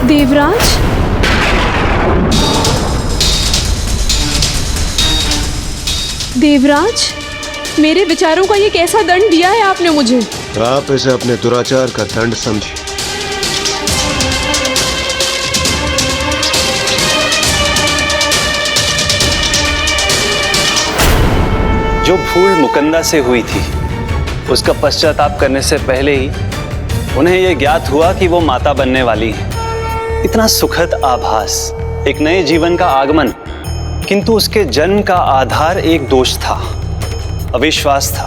देवराज, देवराज, मेरे विचारों का ये कैसा दंड दिया है आपने मुझे? आप इसे अपने दुराचार का दंड समझिए। जो भूल मुकंदा से हुई थी, उसका पश्चाताप करने से पहले ही उन्हें यह ज्ञात हुआ कि वो माता बनने वाली है। इतना सुखद आभास, एक नए जीवन का आगमन, किंतु उसके जन्म का आधार एक दोष था, अविश्वास था,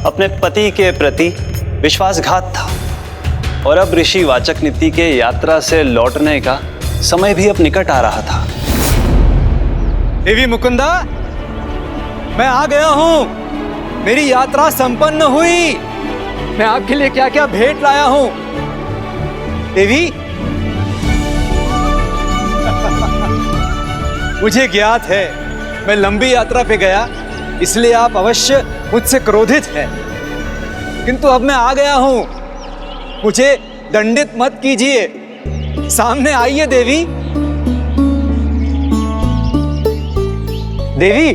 अपने पति के प्रति विश्वासघात था। और अब ऋषि वाचक नीति के यात्रा से लौटने का समय भी अब निकट आ रहा था। देवी मुकुंदा, मैं आ गया हूं। मेरी यात्रा संपन्न हुई। मैं आपके लिए क्या क्या भेंट लाया हूं। देवी, मुझे ज्ञात है मैं लंबी यात्रा पे गया, इसलिए आप अवश्य मुझसे क्रोधित हैं। किंतु अब मैं आ गया हूं, मुझे दंडित मत कीजिए। सामने आइए देवी। देवी,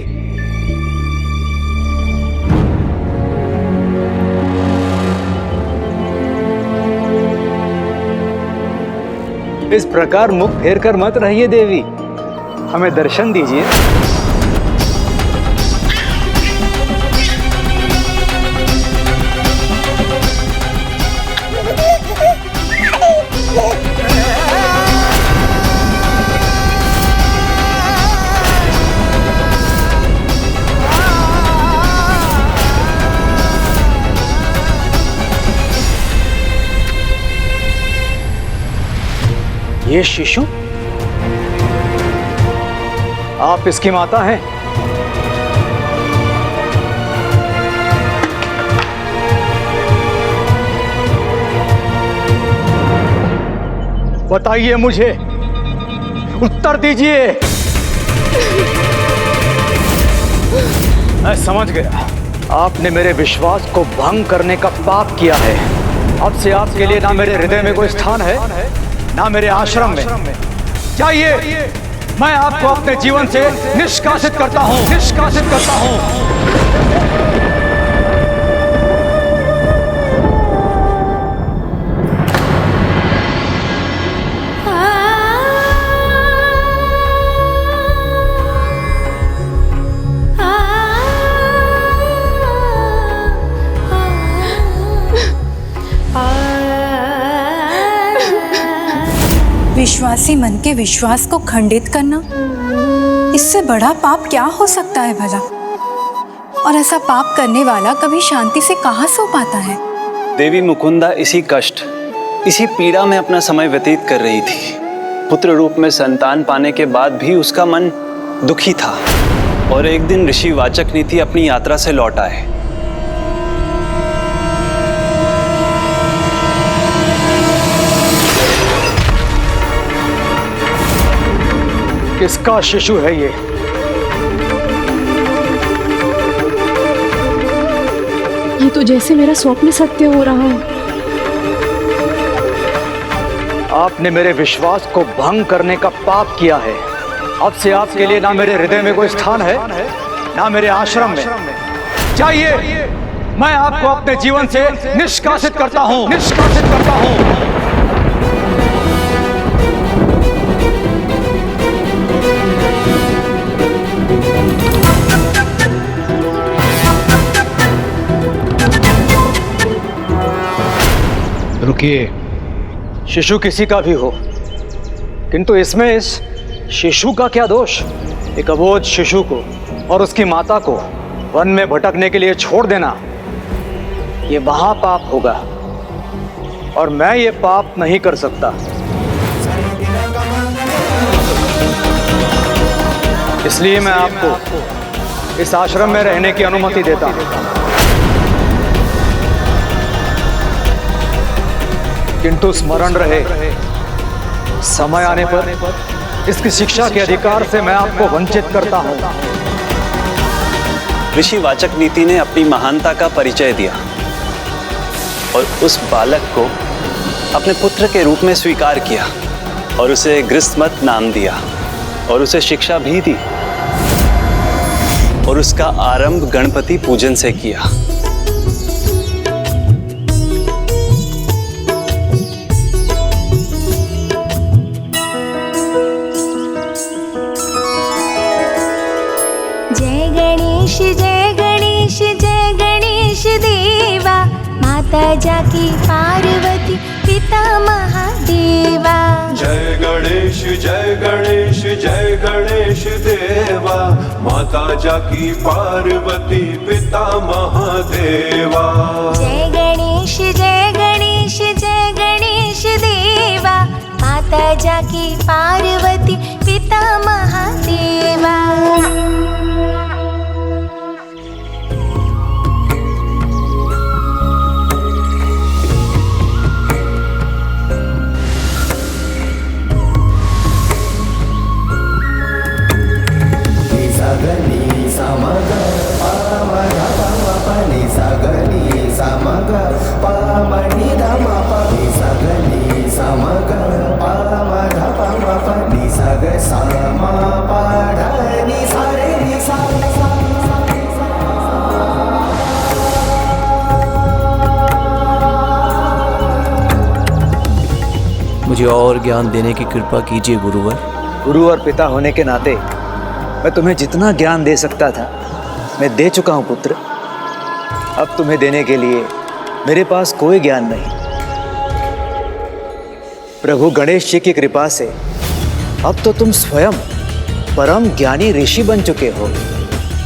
इस प्रकार मुख फेर कर मत रहिए देवी, हमें दर्शन दीजिए। ये शिशु, आप इसकी माता हैं? बताइए मुझे, उत्तर दीजिए। मैं समझ गया, आपने मेरे विश्वास को भंग करने का पाप किया है। अब से आपके लिए ना मेरे हृदय में कोई स्थान है, ना मेरे आश्रम में। जाइए, मैं आपको अपने जीवन से निष्कासित करता हूं, निष्कासित करता हूं। विश्वासी मन के विश्वास को खंडित करना, इससे बड़ा पाप क्या हो सकता है भला? और ऐसा पाप करने वाला कभी शांति से कहाँ सो पाता है? देवी मुकुंदा इसी कष्ट, इसी पीड़ा में अपना समय व्यतीत कर रही थी। पुत्र रूप में संतान पाने के बाद भी उसका मन दुखी था। और एक दिन ऋषि वाचक नीति अपनी यात्रा से लौट आए। किसका शिशु है ये? ये तो जैसे मेरा स्वप्न सत्य हो रहा है। आपने मेरे विश्वास को भंग करने का पाप किया है। अब से आपके लिए ना मेरे हृदय में कोई स्थान है, ना मेरे आश्रम में। जाइए, मैं आपको अपने जीवन से निष्कासित करता हूं, निष्कासित करता हूं। रुकिए, शिशु किसी का भी हो, किंतु इसमें इस शिशु का क्या दोष? एक अबोध शिशु को और उसकी माता को वन में भटकने के लिए छोड़ देना, ये महापाप होगा और मैं ये पाप नहीं कर सकता। इसलिए मैं आपको इस आश्रम में रहने की अनुमति देता हूं। किंतु स्मरण रहे, समय आने पर इसकी शिक्षा के अधिकार से मैं आपको वंचित करता हूं। ऋषि वाचक नीति ने अपनी महानता का परिचय दिया और उस बालक को अपने पुत्र के रूप में स्वीकार किया। और उसे गृहस्मत नाम दिया और उसे शिक्षा भी दी और उसका आरंभ गणपति पूजन से किया। जय गणेश जय गणेश जय गणेश देवा, माता जाकी पार्वती पिता महादेवा। जय गणेश जय गणेश जय गणेश देवा, माता जाकी पार्वती पिता महादेवा। जय गणेश जय गणेश जय गणेश देवा, माता जाकी पार्वती पिता महादेवा। मुझे और ज्ञान देने की कृपा कीजिए गुरुवर। गुरु और पिता होने के नाते मैं तुम्हें जितना ज्ञान दे सकता था मैं दे चुका हूं पुत्र। अब तुम्हें देने के लिए मेरे पास कोई ज्ञान नहीं। प्रभु गणेश जी की कृपा से अब तो तुम स्वयं परम ज्ञानी ऋषि बन चुके हो।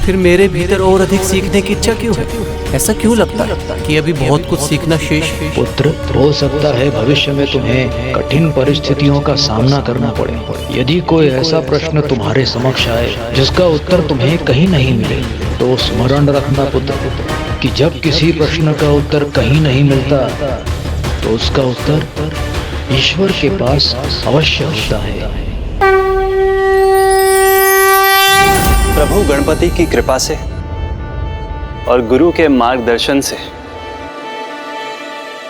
फिर मेरे भीतर और अधिक सीखने की इच्छा क्यों है? ऐसा क्यों लगता है कि अभी बहुत कुछ सीखना शेष है? पुत्र, हो सकता है भविष्य में तुम्हें कठिन परिस्थितियों का सामना करना पड़े। यदि कोई ऐसा प्रश्न तुम्हारे समक्ष आए जिसका उत्तर तुम्हें कहीं नहीं मिले, तो स्मरण रखना पुत्र कि जब किसी प्रश्न का उत्तर कहीं नहीं मिलता तो उसका उत्तर ईश्वर के पास अवश्य होता है। प्रभु गणपति की कृपा से और गुरु के मार्गदर्शन से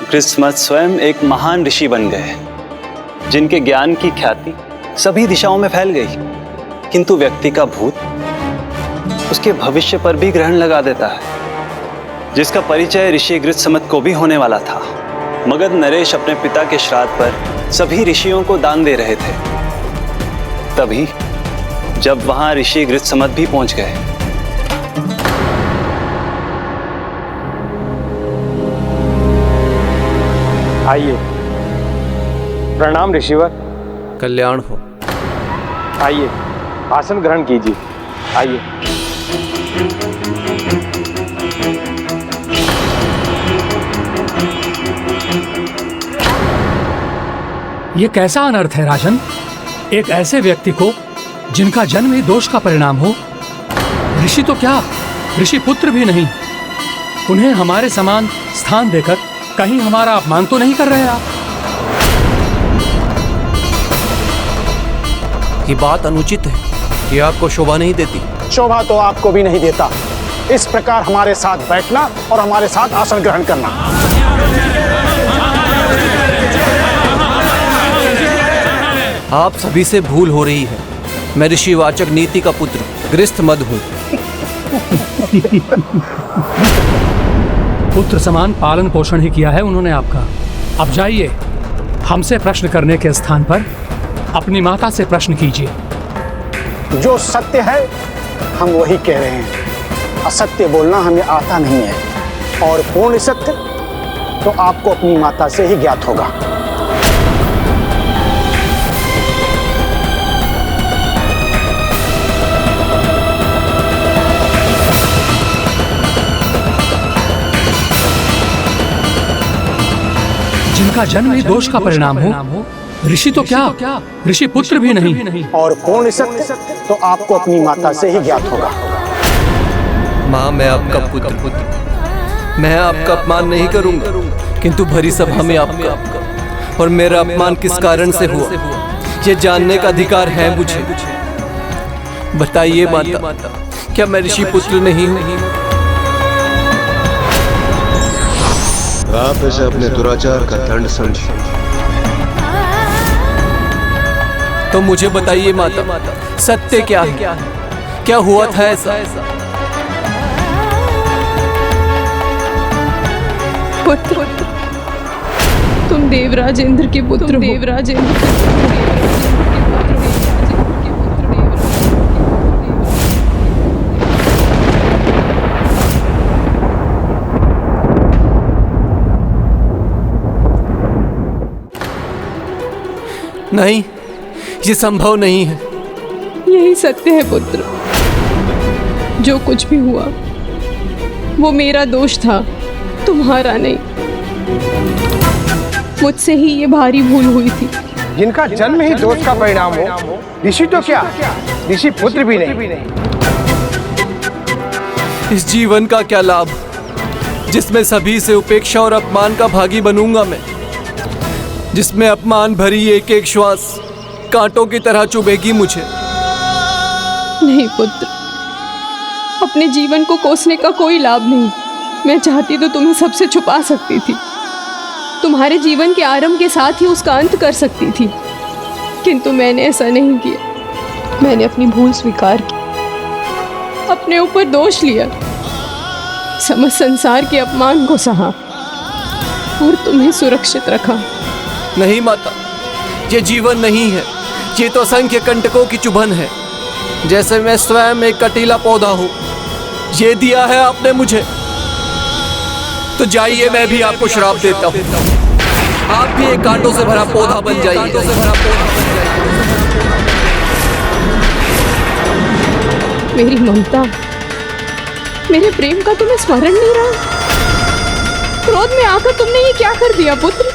गृहस्मत स्वयं एक महान ऋषि बन गए, जिनके ज्ञान की ख्याति सभी दिशाओं में फैल गई। किंतु व्यक्ति का भूत उसके भविष्य पर भी ग्रहण लगा देता है, जिसका परिचय ऋषि गृहस्मत को भी होने वाला था। मगध नरेश अपने पिता के श्राद्ध पर सभी ऋषियों को दान दे रहे थे, तभी जब वहां ऋषि गृहस्मत भी पहुंच गए। आइए। प्रणाम ऋषिवर। कल्याण हो। आइए, आसन ग्रहण कीजिए। आइए। ये कैसा अनर्थ है राजन? एक ऐसे व्यक्ति को जिनका जन्म ही दोष का परिणाम हो, ऋषि तो क्या, ऋषि पुत्र भी नहीं, उन्हें हमारे समान स्थान देकर कहीं हमारा अपमान तो नहीं कर रहे आप? ये बात अनुचित है, ये आपको शोभा नहीं देती। शोभा तो आपको भी नहीं देता इस प्रकार हमारे साथ बैठना और हमारे साथ आसन ग्रहण करना। आप सभी से भूल हो रही है। मैं ऋषिवाचक नीति का पुत्र गृहस्मत हूँ। पुत्र समान पालन पोषण ही किया है उन्होंने आपका। अब जाइए, हमसे प्रश्न करने के स्थान पर अपनी माता से प्रश्न कीजिए। जो सत्य है हम वही कह रहे हैं, असत्य बोलना हमें आता नहीं है, और पूर्ण सत्य तो आपको अपनी माता से ही ज्ञात होगा। जिनका जन्म ही दोष का परिणाम हो, ऋषि तो क्या, ऋषि पुत्र भी नहीं, और पूर्ण सत्य तो आपको अपनी माता से ही ज्ञात होगा। माँ, मैं आपका पुत्र, मैं आपका अपमान नहीं करूंगा, किंतु भरी सभा में आपका और मेरा अपमान किस कारण से हुआ, ये जानने का अधिकार है मुझे। बताइए माता, क्या मैं ऋषि पुत्र नहीं हूँ? आप इसे अपने दुराचार का दंड समझिए। तो मुझे बताइए माता, सत्य क्या है? क्या हुआ था ऐसा? पुत्र, तुम देवराज इंद्र के पुत्र हो। देवराज इंद्र के पुत्र। नहीं, ये संभव नहीं है। यही सत्य है पुत्र। जो कुछ भी हुआ वो मेरा दोष था, तुम्हारा नहीं। मुझसे ही ये भारी भूल हुई थी। जिनका जन्म ही दोष का परिणाम हो, ऋषि तो क्या, ऋषि पुत्र भी नहीं। इस जीवन का क्या लाभ जिसमें सभी से उपेक्षा और अपमान का भागी बनूंगा मैं, जिसमें अपमान भरी एक एक श्वास कांटों की तरह चुभेगी मुझे। नहीं पुत्र, अपने जीवन को कोसने का कोई लाभ नहीं। मैं चाहती तो तुम्हें सबसे छुपा सकती थी, तुम्हारे जीवन के आरंभ के साथ ही उसका अंत कर सकती थी, किंतु मैंने ऐसा नहीं किया। मैंने अपनी भूल स्वीकार की, अपने ऊपर दोष लिया, समस्त संसार के अपमान को सहा और तुम्हें सुरक्षित रखा। नहीं माता, ये जीवन नहीं है, ये तो असंख्य कंटकों की चुभन है। जैसे मैं स्वयं एक कटीला पौधा हूँ। ये दिया है आपने मुझे, तो जाइए मैं भी आपको श्राप देता हूँ। आप भी एक कांटों से भरा पौधा बन जाइए। मेरी ममता, मेरे प्रेम का तुम्हें स्मरण नहीं रहा? क्रोध में आकर तुमने ये क्या कर दिया पुत्र?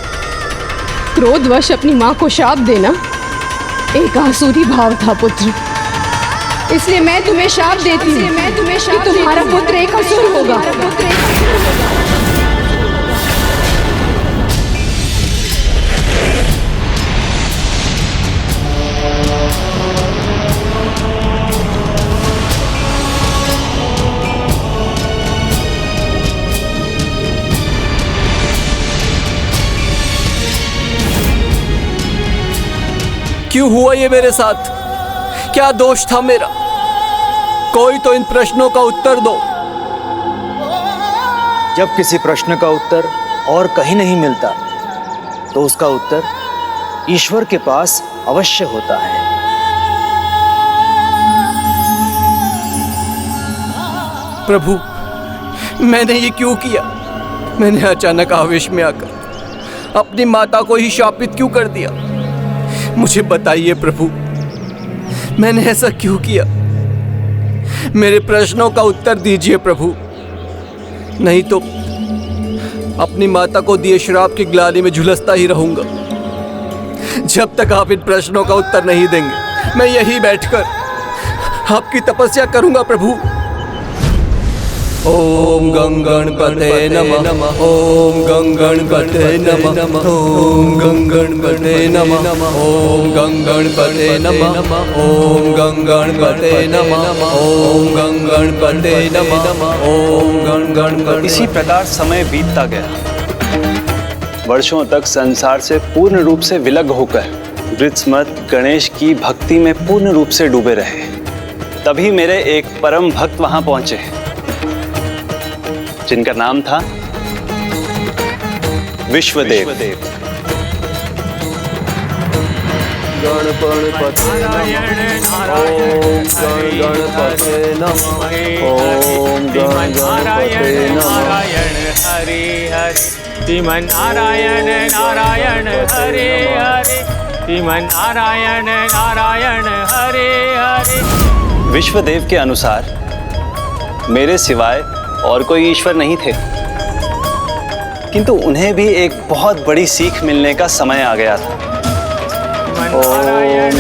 क्रोधवश अपनी माँ को शाप देना एक आसुरी भाव था पुत्र। इसलिए मैं तुम्हें शाप देती हूँ कि तुम्हारा पुत्र एक असुर होगा। क्यों हुआ ये मेरे साथ? क्या दोष था मेरा? कोई तो इन प्रश्नों का उत्तर दो। जब किसी प्रश्न का उत्तर और कहीं नहीं मिलता, तो उसका उत्तर ईश्वर के पास अवश्य होता है। प्रभु, मैंने ये क्यों किया? मैंने अचानक आवेश में आकर अपनी माता को ही शापित क्यों कर दिया? मुझे बताइए प्रभु, मैंने ऐसा क्यों किया? मेरे प्रश्नों का उत्तर दीजिए प्रभु, नहीं तो अपनी माता को दिए श्राप की ग्लानि में झुलसता ही रहूंगा। जब तक आप इन प्रश्नों का उत्तर नहीं देंगे, मैं यहीं बैठकर आपकी तपस्या करूंगा प्रभु। ओम गं गणपते नमः, ओम गं गणपते नमः, ओम गं गणपते नमः, ओम गं गणपते नमः, ओम गं गणपते नमः, ओम गं गणपते नमः, ओम गं गणपते। इसी प्रकार समय बीतता गया। वर्षों तक संसार से पूर्ण रूप से विलग होकर वृत्समत गणेश की भक्ति में पूर्ण रूप से डूबे रहे। तभी मेरे एक परम भक्त वहां पहुंचे, जिनका नाम था विश्वदेव। गणपते नमः, ओम गणपते नमः, हरे हरे श्रीमन नारायण नारायण हरे हरे श्रीमन नारायण नारायण हरे हरे। विश्वदेव के अनुसार मेरे सिवाय और कोई ईश्वर नहीं थे, किंतु उन्हें भी एक बहुत बड़ी सीख मिलने का समय आ गया था। ओम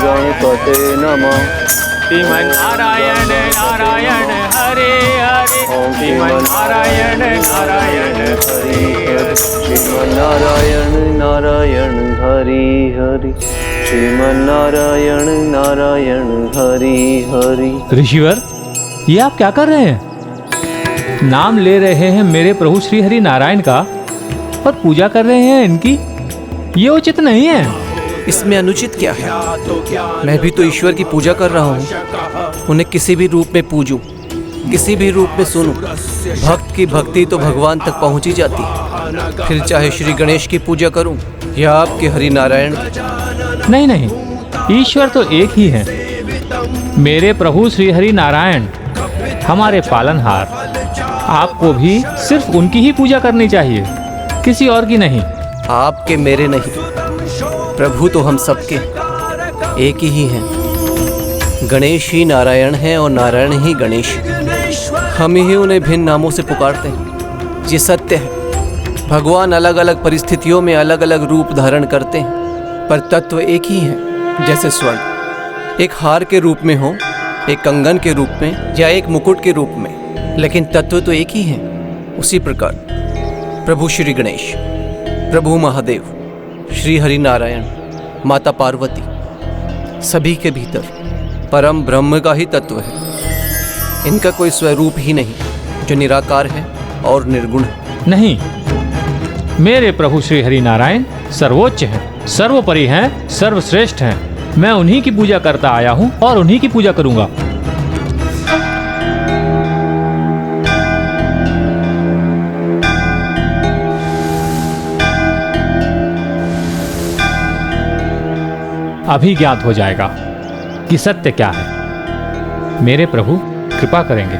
गणपते नमः, श्रीमन नारायण नारायण हरे हरे श्रीमन नारायण नारायण हरे हरे श्रीमन नारायण नारायण हरि हरि, श्रीमन नारायण नारायण हरि हरि। ऋषिवर, ये आप क्या कर रहे हैं? नाम ले रहे हैं मेरे प्रभु श्री हरि नारायण का, और पूजा कर रहे हैं इनकी। ये उचित नहीं है। इसमें अनुचित क्या है? मैं भी तो ईश्वर की पूजा कर रहा हूँ। उन्हें किसी भी रूप में पूजूं, किसी भी रूप में सुनूं, भक्त की भक्ति तो भगवान तक पहुँच ही जाती है। फिर चाहे श्री गणेश की पूजा करूं या आपके हरि नारायण। नहीं नहीं, ईश्वर तो एक ही है। मेरे प्रभु श्री हरि नारायण हमारे पालनहार। आपको भी सिर्फ उनकी ही पूजा करनी चाहिए, किसी और की नहीं। आपके मेरे नहीं, प्रभु तो हम सबके एक ही हैं। गणेश ही नारायण हैं और नारायण ही गणेश। हम ही उन्हें भिन्न नामों से पुकारते हैं। ये सत्य है, भगवान अलग अलग परिस्थितियों में अलग अलग रूप धारण करते हैं, पर तत्व एक ही है। जैसे स्वर्ण एक हार के रूप में हो, एक कंगन के रूप में या एक मुकुट के रूप में, लेकिन तत्व तो एक ही है। उसी प्रकार प्रभु श्री गणेश, प्रभु महादेव, श्री हरि नारायण, माता पार्वती, सभी के भीतर परम ब्रह्म का ही तत्व है। इनका कोई स्वरूप ही नहीं जो निराकार है और निर्गुण है। नहीं, मेरे प्रभु श्री हरि नारायण सर्वोच्च हैं, सर्वोपरि हैं, सर्वश्रेष्ठ हैं। मैं उन्हीं की पूजा करता आया हूं और उन्हीं की पूजा करूंगा। अभी ज्ञात हो जाएगा कि सत्य क्या है। मेरे प्रभु कृपा करेंगे।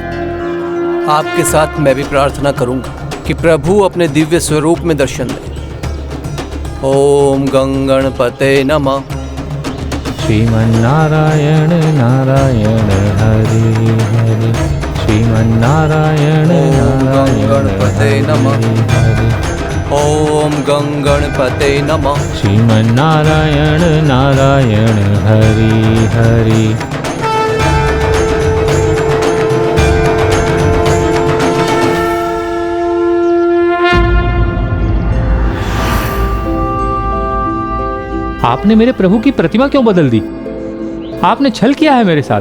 आपके साथ मैं भी प्रार्थना करूंगा कि प्रभु अपने दिव्य स्वरूप में दर्शन दें। ओम गंगणपते नमः। श्रीमन्नारायण नारायण हरि हरि, श्रीमन्नारायण नारायण गणपते नमः। ओम गंगणपते नमः। श्रीमन्नारायण नारायण हरि हरि। आपने मेरे प्रभु की प्रतिमा क्यों बदल दी? आपने छल किया है मेरे साथ।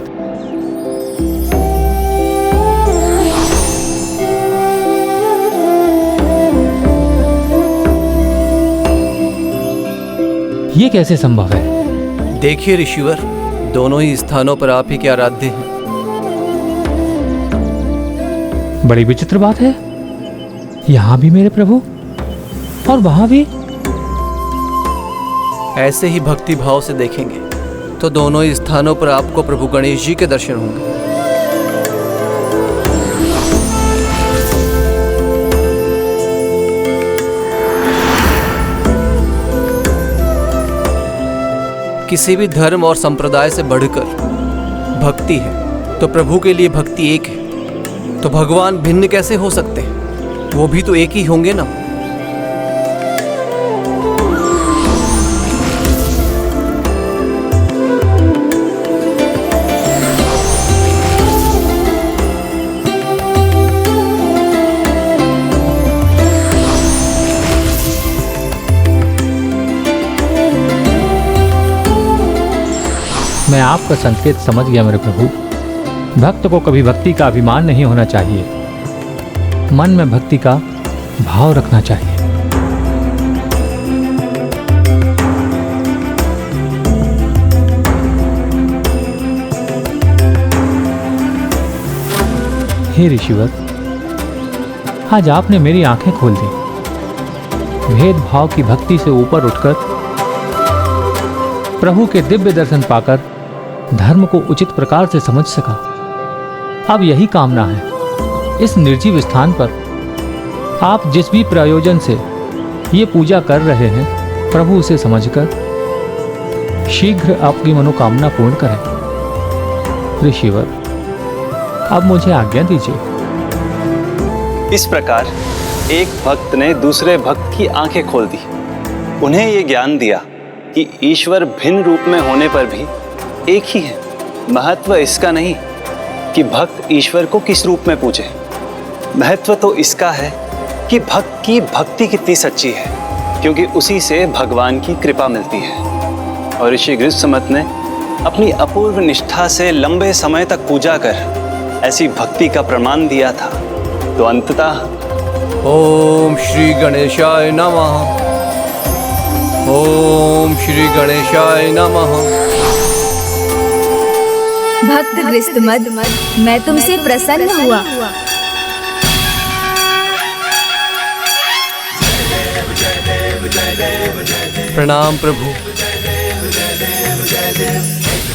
ये कैसे संभव है? देखिए ऋषिवर, दोनों ही स्थानों पर आप ही के आराध्य हैं। बड़ी विचित्र बात है। यहां भी मेरे प्रभु और वहां भी। ऐसे ही भक्ति भाव से देखेंगे तो दोनों ही स्थानों पर आपको प्रभु गणेश जी के दर्शन होंगे। किसी भी धर्म और संप्रदाय से बढ़कर भक्ति है तो प्रभु के लिए भक्ति एक है, तो भगवान भिन्न कैसे हो सकते हैं? वो भी तो एक ही होंगे ना। मैं आपका संकेत समझ गया मेरे प्रभु। भक्त को कभी भक्ति का अभिमान नहीं होना चाहिए, मन में भक्ति का भाव रखना चाहिए। हे ऋषिवर, आज आपने मेरी आंखें खोल दी। भेदभाव की भक्ति से ऊपर उठकर प्रभु के दिव्य दर्शन पाकर धर्म को उचित प्रकार से समझ सका। अब यही कामना है। इस निर्जीव स्थान पर आप जिस भी प्रयोजन से ये पूजा कर रहे हैं, प्रभु उसे समझकर शीघ्र आपकी मनोकामना पूर्ण करें। ऋषिवर, अब मुझे आज्ञा दीजिए। इस प्रकार एक भक्त ने दूसरे भक्त की आंखें खोल दी, उन्हें ये ज्ञान दिया कि ईश्वर भिन्न रूप में होने पर भी एक ही है। महत्व इसका नहीं कि भक्त ईश्वर को किस रूप में पूजे, महत्व तो इसका है कि भक्त की भक्ति कितनी सच्ची है, क्योंकि उसी से भगवान की कृपा मिलती है। और ऋषि गृहस्मत ने अपनी अपूर्व निष्ठा से लंबे समय तक पूजा कर ऐसी भक्ति का प्रमाण दिया था। तो अंततः ओम श्री गणेशाय नमः। ओम श्री गणेशाय नमः। भक्त गृहस्थमद, मैं तुमसे प्रसन्न हुआ। प्रणाम प्रभु।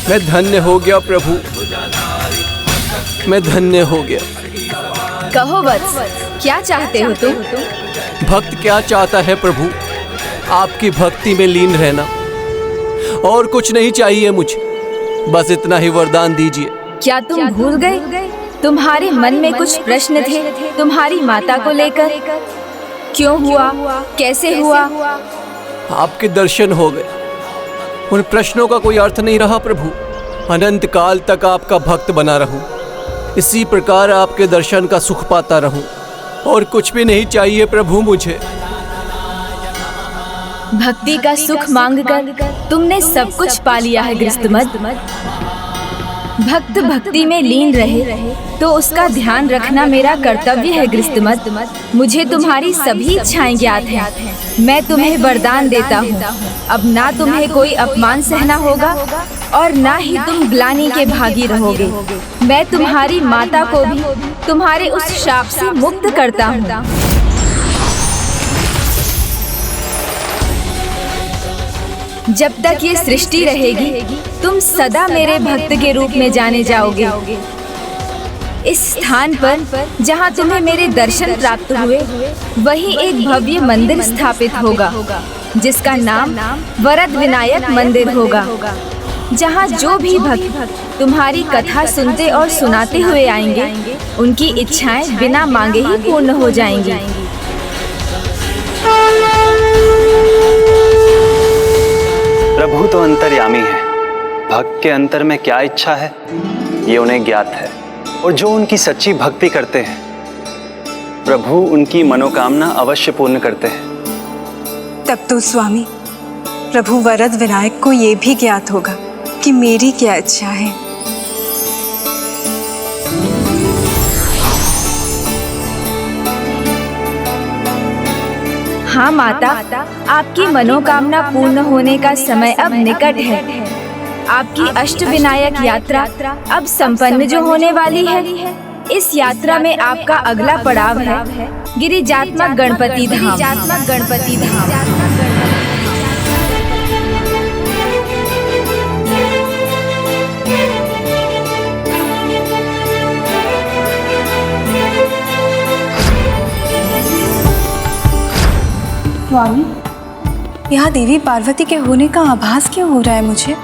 मैं धन्य हो गया प्रभु, मैं धन्य हो गया। कहो वत्स, क्या चाहते हो तुम? भक्त क्या चाहता है प्रभु? आपकी भक्ति में लीन रहना, और कुछ नहीं चाहिए मुझे, बस इतना ही वरदान दीजिए। क्या तुम भूल गए? तुम्हारे मन में कुछ प्रश्न थे तुम्हारी माता को लेकर। क्यों हुआ, कैसे हुआ? आपके दर्शन हो गए, उन प्रश्नों का कोई अर्थ नहीं रहा प्रभु। अनंत काल तक आपका भक्त बना रहूं, इसी प्रकार आपके दर्शन का सुख पाता रहूं, और कुछ भी नहीं चाहिए प्रभु मुझे। भक्ति का सुख मांगकर तुमने सब कुछ पा लिया है गृहस्थमद। भक्त भक्ति में लीन रहे तो उसका ध्यान रखना मेरा कर्तव्य है गृहस्थमद। मुझे तुम्हारी सभी इच्छाएं ज्ञात हैं। मैं तुम्हें वरदान देता हूँ, अब ना तुम्हें कोई अपमान सहना होगा और ना ही तुम ग्लानि के भागी रहोगे। मैं तुम्हारी माता को भी तुम्हारे उस शाप से मुक्त करता हूँ। जब तक ये सृष्टि रहेगी तुम सदा मेरे भक्त के रूप में जाने जाओगे। इस स्थान पर जहाँ तुम्हें मेरे दर्शन प्राप्त हुए, वहीं एक भव्य मंदिर स्थापित होगा जिसका नाम वरद विनायक मंदिर होगा, जहाँ जो भी भक्त तुम्हारी कथा सुनते और सुनाते हुए आएंगे उनकी इच्छाएं बिना मांगे ही पूर्ण हो जाएंगी। प्रभु तो अंतर्यामी है, भक्त के अंतर में क्या इच्छा है ये उन्हें ज्ञात है, और जो उनकी सच्ची भक्ति करते हैं प्रभु उनकी मनोकामना अवश्य पूर्ण करते हैं। तब तो स्वामी प्रभु वरद विनायक को ये भी ज्ञात होगा कि मेरी क्या इच्छा है। हाँ माता, आपकी मनोकामना पूर्ण होने का समय अब निकट है। आपकी अष्टविनायक यात्रा अब संपन्न जो होने वाली है। इस यात्रा में आपका अगला पड़ाव है गिरिजात्मक गणपति धाम। स्वामी, यहाँ देवी पार्वती के होने का आभास क्यों हो रहा है मुझे?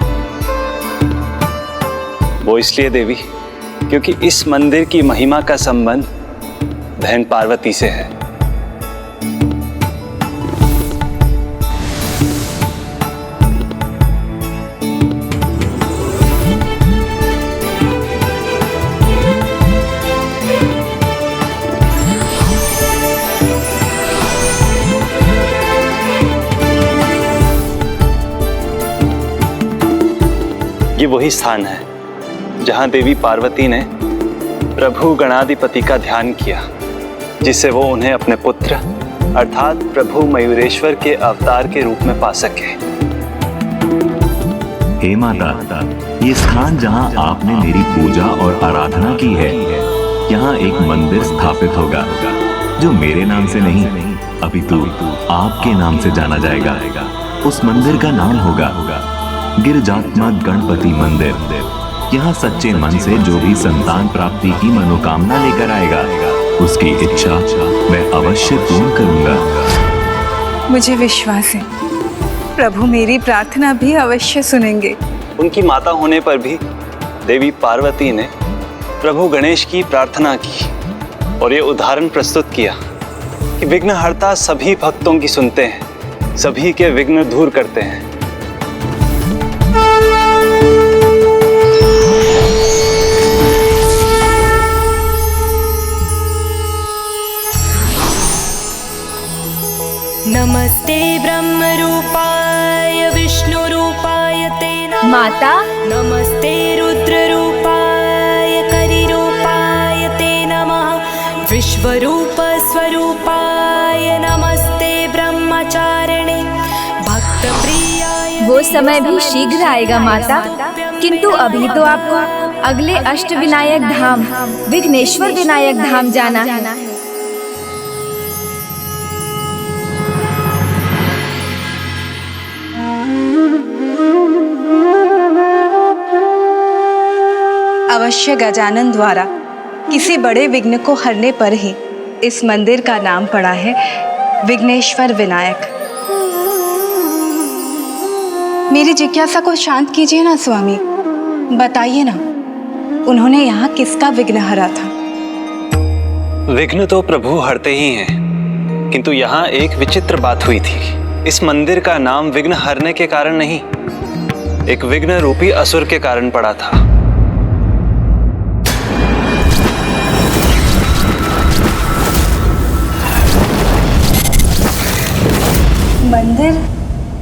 वो इसलिए देवी क्योंकि इस मंदिर की महिमा का संबंध बहन पार्वती से है। ये वही स्थान है जहां देवी पार्वती ने प्रभु गणाधिपति का ध्यान किया, जिससे वो उन्हें अपने पुत्र अर्थात प्रभु मयूरेश्वर के अवतार के रूप में पा सके। हे माता, ये स्थान जहां आपने मेरी पूजा और आराधना की है, यहाँ एक मंदिर स्थापित होगा जो मेरे नाम से नहीं अपितु आपके नाम से जाना जाएगा। उस मंदिर का नाम होगा गिरिजात्मक गणपति मंदिर। यहाँ सच्चे मन से जो भी संतान प्राप्ति की मनोकामना लेकर आएगा उसकी इच्छा मैं अवश्य पूर्ण करूंगा। मुझे विश्वास है प्रभु मेरी प्रार्थना भी अवश्य सुनेंगे। उनकी माता होने पर भी देवी पार्वती ने प्रभु गणेश की प्रार्थना की और ये उदाहरण प्रस्तुत किया कि विघ्नहर्ता सभी भक्तों की सुनते हैं, सभी के विघ्न दूर करते हैं। नमस्ते ब्रह्मरूपाय विष्णुरूपाय ते नमः। माता, नमस्ते रुद्ररूपाय करिरूपाय ते नमः। विश्वरूप स्वरूपाय नमस्ते ब्रह्मचारिणे भक्त वो समय भी शीघ्र आएगा माता, किंतु अभी तो आपको अगले अष्ट विनायक धाम विघ्नेश्वर विनायक धाम जाना है। अवश्य गजानन द्वारा किसी बड़े विघ्न को हरने पर ही इस मंदिर का नाम पड़ा है विघ्नेश्वर विनायक। मेरी जिज्ञासा को शांत कीजिए ना स्वामी, बताइए ना, उन्होंने यहाँ किसका विघ्न हरा था? विघ्न तो प्रभु हरते ही हैं, किंतु यहाँ एक विचित्र बात हुई थी। इस मंदिर का नाम विघ्न हरने के कारण नहीं, एक विघ्न रूपी असुर के कारण पड़ा था। मंदिर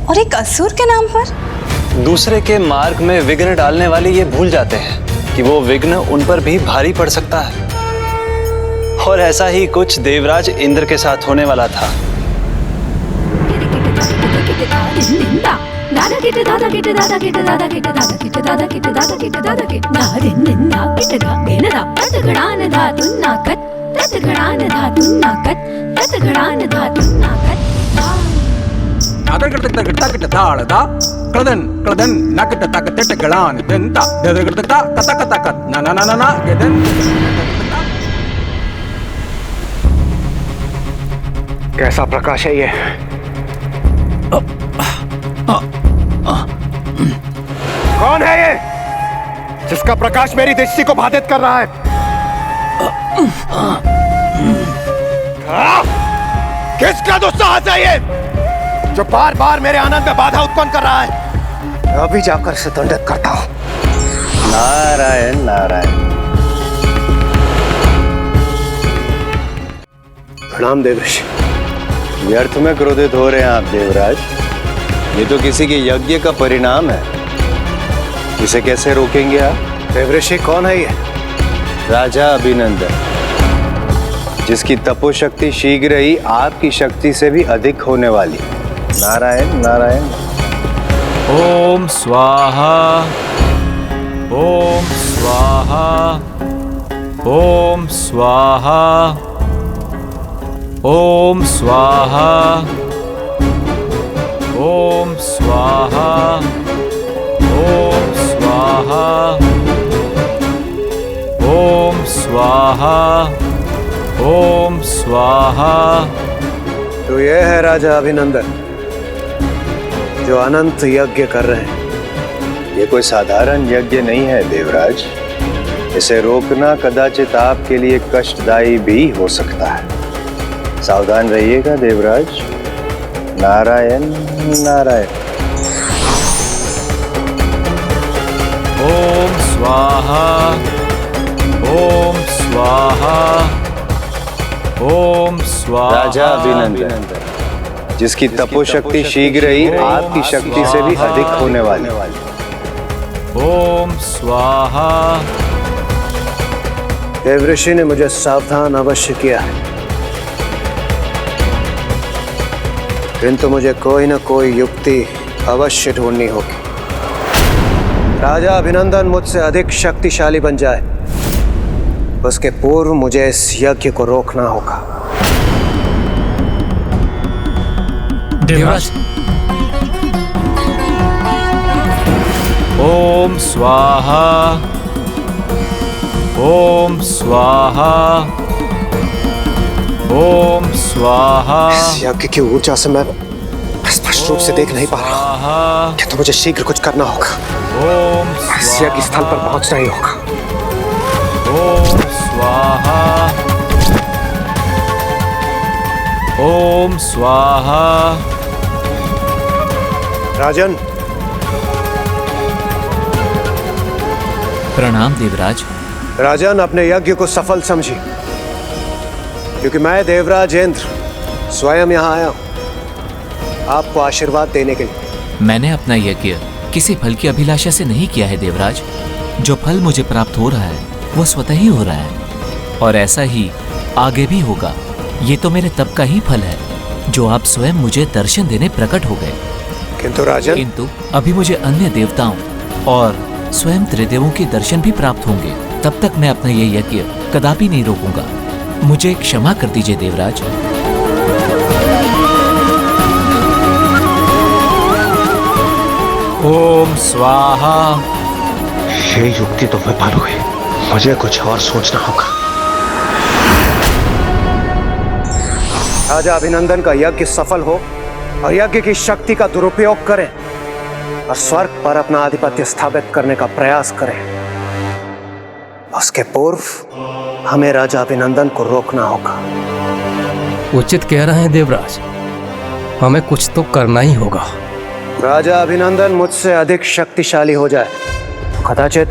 और एक असुर के नाम पर? दूसरे के मार्ग में विघ्न डालने वाले ये भूल जाते हैं कि वो विघ्न उन पर भी भारी पड़ सकता है। और ऐसा ही कुछ देवराज इंद्र के साथ होने वाला था। कैसा प्रकाश है ये? कौन है ये जिसका प्रकाश मेरी दृष्टि को बाधित कर रहा है? किसका दुस्साहस है ये जो बार बार मेरे आनंद में बाधा उत्पन्न कर रहा है? अभी जाकर से दंडित करता हूं। नारायण नारायण। प्रणाम देवऋषि। व्यर्थ में क्रोधित हो रहे हैं आप देवराज। ये तो किसी के यज्ञ का परिणाम है, इसे कैसे रोकेंगे आप? देवऋषि कौन है ये? राजा अभिनंदन, जिसकी तपोशक्ति शीघ्र ही आपकी शक्ति से भी अधिक होने वाली। नारायण नारायण। ओम स्वाहा ओम स्वाहा ओम स्वाहा ओम स्वाहा ओम स्वाहा ओम स्वाहा ओम स्वाहा ओम स्वाहा। तो यह है राजा अभिनंदन जो अनंत यज्ञ कर रहे हैं। ये कोई साधारण यज्ञ नहीं है देवराज, इसे रोकना कदाचित आपके लिए कष्टदायी भी हो सकता है। सावधान रहिएगा देवराज। नारायण नारायण। ओम स्वाहा ओम स्वाहा ओम स्वाहा। राजा अभिनंदन, जिसकी तपोशक्ति शीघ्र ही आपकी शक्ति से भी अधिक होने वाली। ओम स्वाहा। देवऋषि ने मुझे सावधान अवश्य किया है, किंतु मुझे कोई न कोई युक्ति अवश्य ढूंढनी होगी। राजा अभिनंदन मुझसे अधिक शक्तिशाली बन जाए, उसके पूर्व मुझे इस यज्ञ को रोकना होगा। देवराज। ओम स्वाहा ओम स्वाहा ओम स्वाहा। इस यज्ञ की ऊर्जा से मैं स्पष्ट रूप से देख नहीं पा रहा, किंतु मुझे शीघ्र कुछ करना होगा। इस यज्ञ स्थल पर पहुंचना ही होगा। ओम स्वाहा ओम स्वाहा। राजन। प्रणाम देवराज। राजन, अपने यज्ञ को सफल समझिए, क्योंकि मैं देवराज इंद्र स्वयं यहाँ आया हूँ आपको आशीर्वाद देने के लिए। मैंने अपना यज्ञ किसी फल की अभिलाषा से नहीं किया है देवराज। जो फल मुझे प्राप्त हो रहा है वो स्वतः ही हो रहा है, और ऐसा ही आगे भी होगा। ये तो मेरे तप का ही फल है, जो आप स्वयं मुझे दर्शन देने प्रकट हो गए। किंतु राजन, किंतु अभी मुझे अन्य देवताओं और स्वयं त्रिदेवों के दर्शन भी प्राप्त होंगे। तब तक मैं अपना ये यज्ञ कदापि नहीं रोकूंगा। मुझे क्षमा कर दीजिए देवराज। ओम स्वाहा। ये युक्ति तो विफल हुई, मुझे कुछ और सोचना होगा। राजा अभिनंदन का यज्ञ सफल हो और यज्ञ की शक्ति का दुरुपयोग करें और स्वर्ग पर अपना आधिपत्य स्थापित करने का प्रयास करें। उसके पूर्व हमें राजा अभिनंदन को रोकना होगा। उचित कह रहे हैं देवराज, हमें कुछ तो करना ही होगा। राजा अभिनंदन मुझसे अधिक शक्तिशाली हो जाए, कदाचित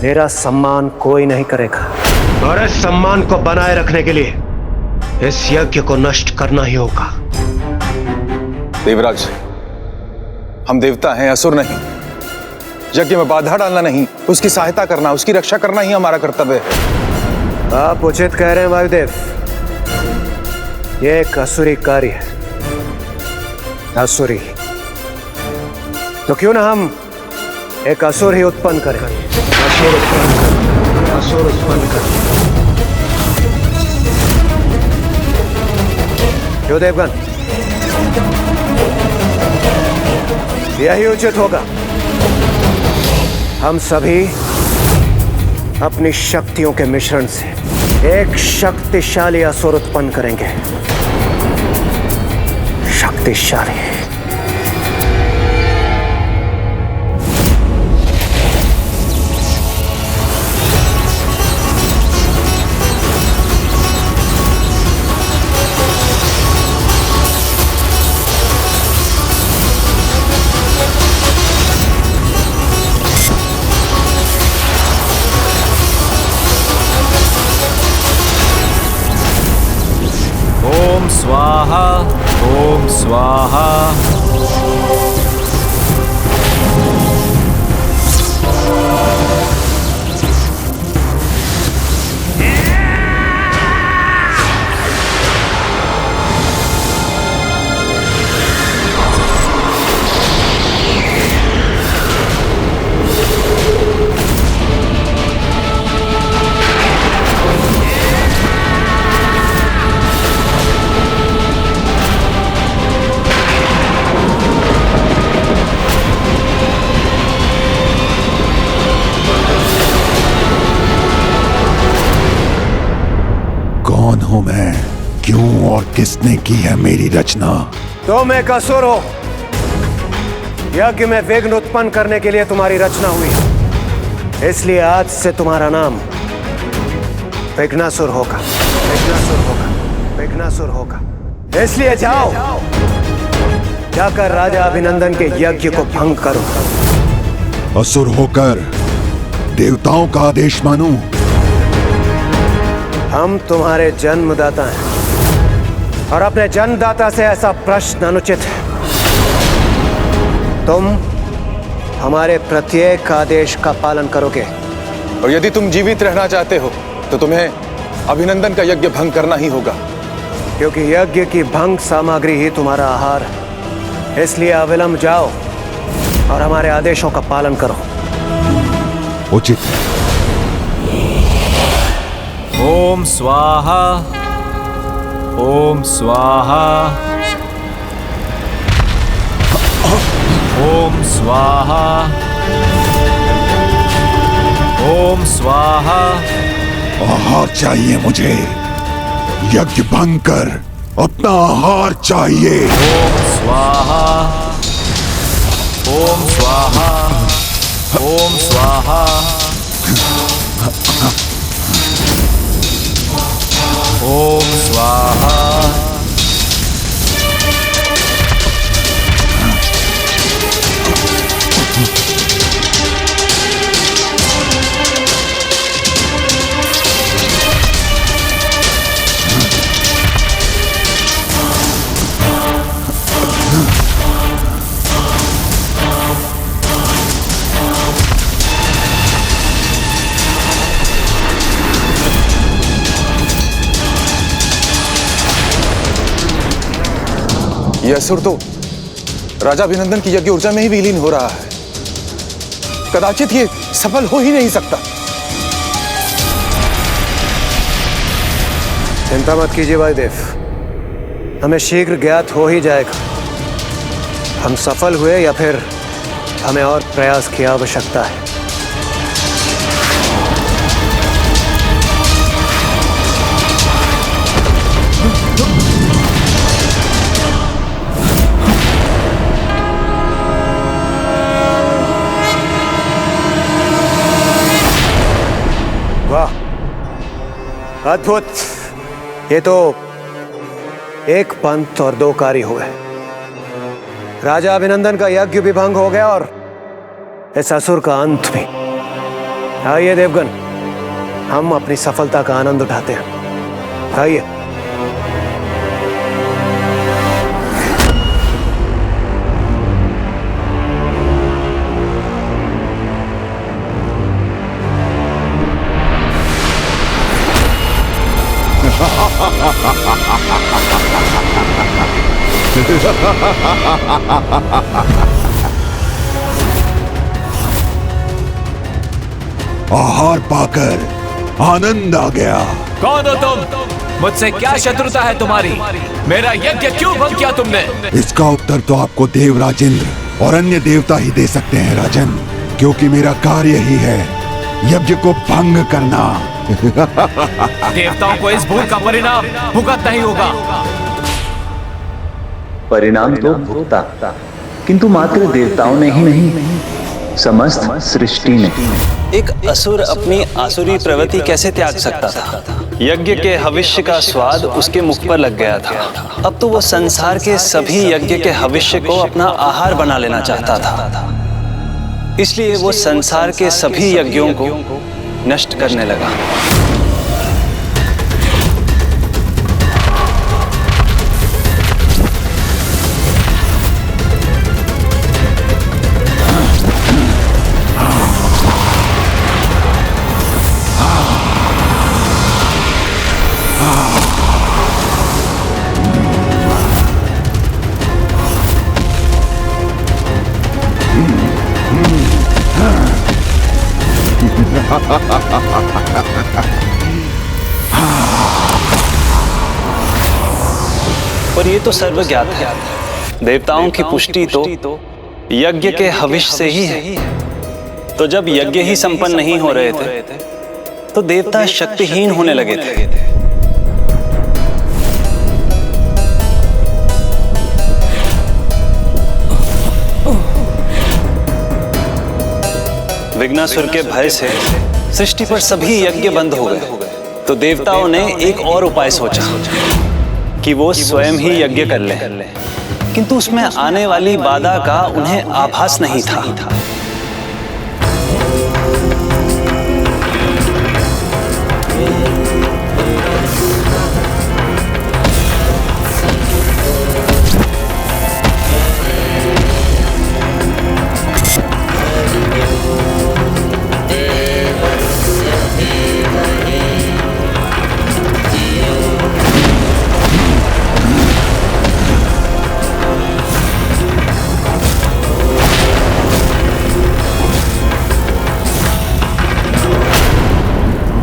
मेरा सम्मान कोई नहीं करेगा, और इस सम्मान को बनाए रखने के लिए इस यज्ञ को नष्ट करना ही होगा। देवराज, हम देवता हैं, असुर नहीं। यज्ञ में बाधा डालना नहीं, उसकी सहायता करना, उसकी रक्षा करना ही हमारा कर्तव्य है। आप उचित कह रहे हैं वायुदेव, ये एक असुरी कार्य है। असुरी तो क्यों ना हम एक असुर ही उत्पन्न करें। असुर उत्पन्न करें, असुर उत्पन्न करें। क्यों देवगण, यही उचित होगा। हम सभी अपनी शक्तियों के मिश्रण से एक शक्तिशाली असुर उत्पन्न करेंगे। शक्तिशाली। ओम स्वाहा। ओम स्वाहा। कौन हूं मैं, क्यों और किसने की है मेरी रचना? तुम एक असुर हो। यज्ञ में विघ्न उत्पन्न करने के लिए तुम्हारी रचना हुई, इसलिए आज से तुम्हारा नाम विघ्नासुर होगा। विघ्नासुर होगा, विघ्नासुर होगा। इसलिए जाओ, जाकर राजा अभिनंदन के यज्ञ को भंग करो। असुर होकर देवताओं का आदेश मानूं? हम तुम्हारे जन्मदाता हैं और अपने जन्मदाता से ऐसा प्रश्न अनुचित है। तुम हमारे प्रत्येक आदेश का पालन करोगे, और यदि तुम जीवित रहना चाहते हो तो तुम्हें अभिनंदन का यज्ञ भंग करना ही होगा, क्योंकि यज्ञ की भंग सामग्री ही तुम्हारा आहार है। इसलिए अविलंब जाओ और हमारे आदेशों का पालन करो। उचित है। ओम स्वाहा। ओम स्वाहा। ओम स्वाहा। ओम स्वाहा। आहार चाहिए मुझे, यज्ञ भंग कर अपना आहार चाहिए। ओम स्वाहा। ओम स्वाहा। ओम स्वाहा। ओम स्वाहा। ये असुर तो राजा अभिनंदन की यज्ञ ऊर्जा में ही विलीन हो रहा है। कदाचित ये सफल हो ही नहीं सकता। चिंता मत कीजिए वायुदेव, हमें शीघ्र ज्ञात हो ही जाएगा हम सफल हुए या फिर हमें और प्रयास की आवश्यकता है। वाह, अद्भुत! ये तो एक पंथ और दो कार्य हुए। राजा अभिनंदन का यज्ञ भी भंग हो गया और इस असुर का अंत भी। आइए देवगण, हम अपनी सफलता का आनंद उठाते हैं। आइए। आहार पाकर आनंद आ गया। कौन हो तुम? मुझसे क्या शत्रुता है तुम्हारी? मेरा यज्ञ क्यों भंग किया तुमने? इसका उत्तर तो आपको देवराज इंद्र और अन्य देवता ही दे सकते हैं राजन, क्योंकि मेरा कार्य ही है यज्ञ को भंग करना। देवताओं को इस भूल का परिणाम भुगतना ही होगा। परिणाम तो भुगता, किंतु मात्र देवताओं ने ही नहीं, समस्त सृष्टि ने। एक असुर अपनी आसुरी प्रवृत्ति कैसे त्याग सकता था? यज्ञ के हविष्य का स्वाद उसके मुख पर लग गया था। अब तो वो संसार के सभी यज्ञ के हविष्य को अपना आहार बना लेना चाहता था। इसलिए वो संसार के सभी यज्ञों को नष्ट करने लगा। पर ये तो सर्वज्ञात है, देवताओं की पुष्टि तो यज्ञ के हविष्य से ही है। तो जब यज्ञ ही संपन्न नहीं हो रहे थे तो देवता शक्तिहीन होने लगे थे। विघ्नासुर के भय से सृष्टि पर सभी यज्ञ बंद हो गए। तो देवताओं ने एक और उपाय सोचा कि वो स्वयं ही यज्ञ कर लें, किंतु उसमें आने वाली बाधा का उन्हें आभास नहीं था।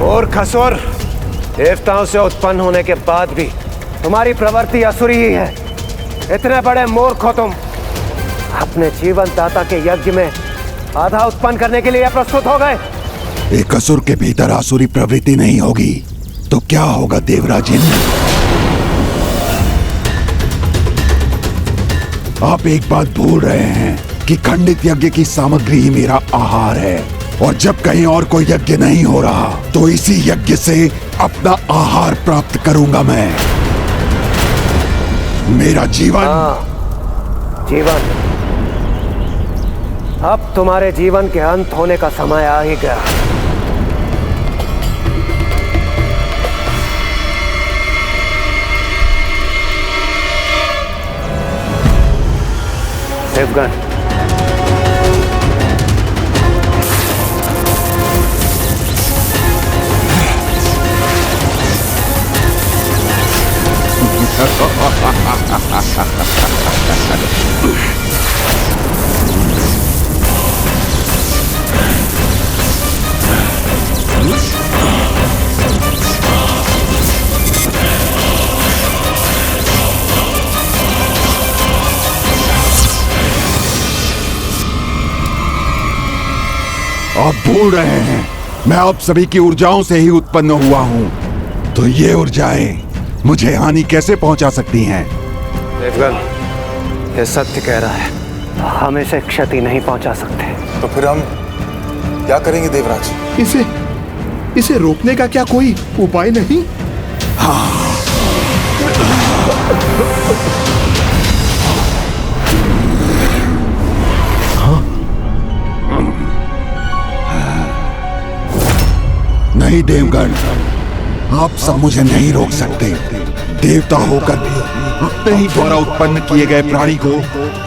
और खसुर, देवताओं से उत्पन्न होने के बाद भी तुम्हारी प्रवृत्ति असुरी ही है। इतने बड़े मूर्ख हो तुम, अपने जीवन दाता के यज्ञ में बाधा उत्पन्न करने के लिए प्रस्तुत हो गए। एक असुर के भीतर आसुरी प्रवृत्ति नहीं होगी तो क्या होगा देवराज इंद्र? आप एक बात भूल रहे हैं कि खंडित यज्ञ की सामग्री ही मेरा आहार है, और जब कहीं और कोई यज्ञ नहीं हो रहा तो इसी यज्ञ से अपना आहार प्राप्त करूंगा मैं। मेरा जीवन जीवन अब तुम्हारे जीवन के अंत होने का समय आ ही गया। देवगण, आप भूल रहे हैं मैं आप सभी की ऊर्जाओं से ही उत्पन्न हुआ हूँ। तो ये ऊर्जाएं मुझे हानि कैसे पहुंचा सकती हैं? देवगन, ये सत्य कह रहा है। हम इसे क्षति नहीं पहुंचा सकते। तो फिर हम क्या करेंगे देवराज? इसे रोकने का क्या कोई उपाय नहीं? नहीं देवगण, आप सब मुझे नहीं रोक सकते। देवता होकर भी अपने ही द्वारा उत्पन्न किए गए प्राणी को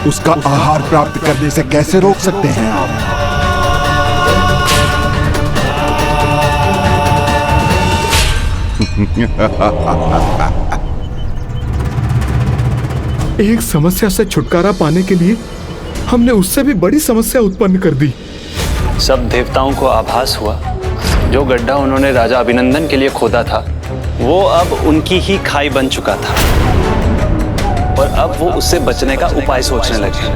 उसका आहार प्राप्त करने से कैसे रोक सकते हैं आप? एक समस्या से छुटकारा पाने के लिए हमने उससे भी बड़ी समस्या उत्पन्न कर दी। सब देवताओं को आभास हुआ जो गड्ढा उन्होंने राजा अभिनंदन के लिए खोदा था वो अब उनकी ही खाई बन चुका था और अब वो उससे बचने का उपाय सोचने लगे।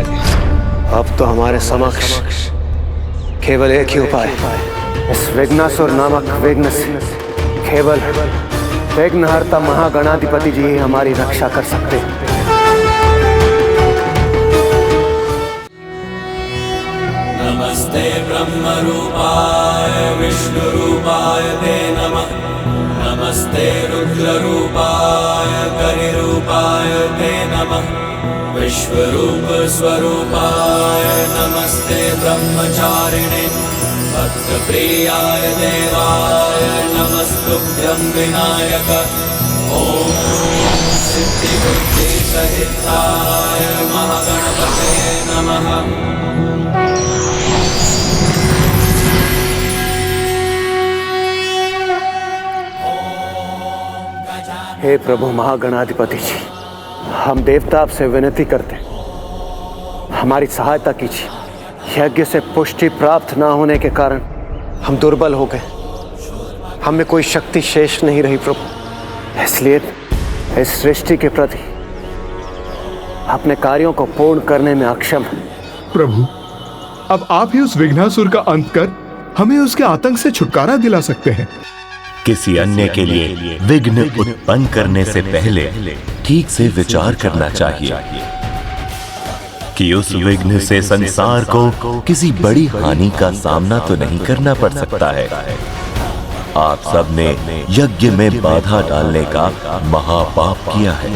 अब तो हमारे समक्ष केवल एक ही उपाय, इस विघ्नासुर नामक विघ्न से केवल विघ्नहर्ता महागणाधिपति जी ही हमारी रक्षा कर सकते हैं। नमस्ते ब्रह्म रूपाय विष्णु रूपाय ते नमः। नमस्ते रुद्र रूपाय करिरूपाय ते नमः। विश्वरूप स्वरूपाय नमस्ते ब्रह्मचारिणे भक्तप्रियाय देवाय नमस्तुभ्यं विनायक। ओम सिद्धिबुद्धि सहिताय महागणपते नमः। हे प्रभु महागणाधिपति जी, हम देवता आपसे विनती करते हैं, हमारी सहायता कीजिए। यज्ञ से पुष्टि प्राप्त न होने के कारण हम दुर्बल हो गए, हमें कोई शक्ति शेष नहीं रही प्रभु। इसलिए इस सृष्टि के प्रति अपने कार्यों को पूर्ण करने में अक्षम है। प्रभु, अब आप ही उस विघ्नासुर का अंत कर हमें उसके आतंक से छुटकारा दिला सकते हैं। किसी अन्य के लिए विघ्न उत्पन्न करने से पहले ठीक से विचार करना चाहिए कि उस विघ्न से संसार को किसी बड़ी हानि का सामना तो नहीं करना पड़ सकता है। आप सब ने यज्ञ में बाधा डालने का महापाप किया है।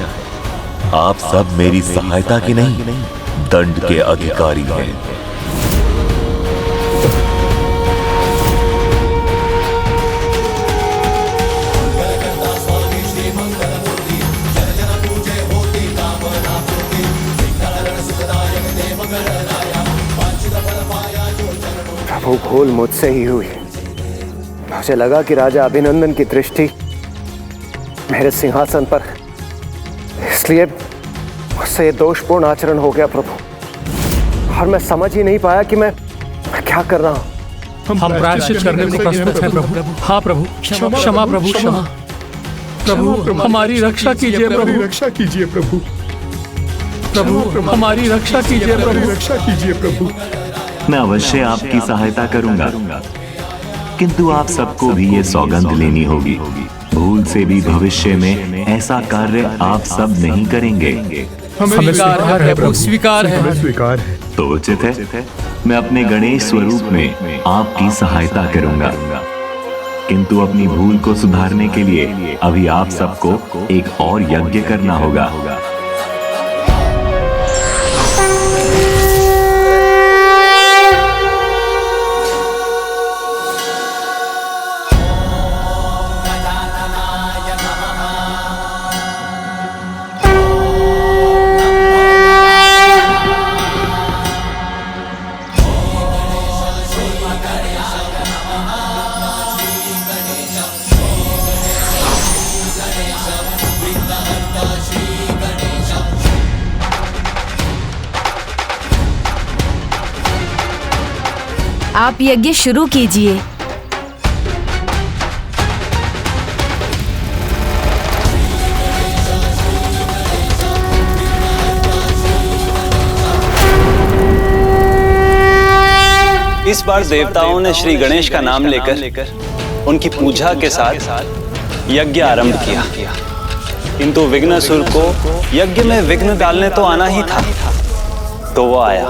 आप सब मेरी सहायता की नहीं, दंड के अधिकारी हैं। प्रभु, भूल मुझसे ही हुई। मुझे लगा कि राजा अभिनंदन की दृष्टि मेरे सिंहासन पर, इसलिए मुझसे ये दोषपूर्ण आचरण हो गया प्रभु। और मैं समझ ही नहीं पाया कि मैं क्या कर रहा हूँ। हम प्रायश्चित करने को प्रस्तुत हैं प्रभु। हाँ प्रभु, क्षमा प्रभु, क्षमा प्रभु, हमारी रक्षा कीजिए प्रभु, रक्षा कीजिए प्रभु। प्रभु हमारी रक्षा कीजिए प्रभु, रक्षा कीजिए प्रभु। मैं अवश्य आपकी सहायता करूंगा, किंतु आप सबको भी ये सौगंध लेनी होगी, भूल से भी भविष्य में ऐसा कार्य आप सब नहीं करेंगे। हमें स्वीकार है प्रभु, स्वीकार है, स्वीकार है। तो उचित है मैं अपने गणेश स्वरूप में आपकी सहायता करूंगा, किंतु अपनी भूल को सुधारने के लिए अभी आप सबको एक और यज्ञ करना होगा। आप यज्ञ शुरू कीजिए। इस बार देवताओं ने श्री गणेश का नाम लेकर उनकी पूजा के साथ यज्ञ आरंभ किया, किंतु विघ्नासुर को यज्ञ में विघ्न डालने तो आना ही था, तो वो आया।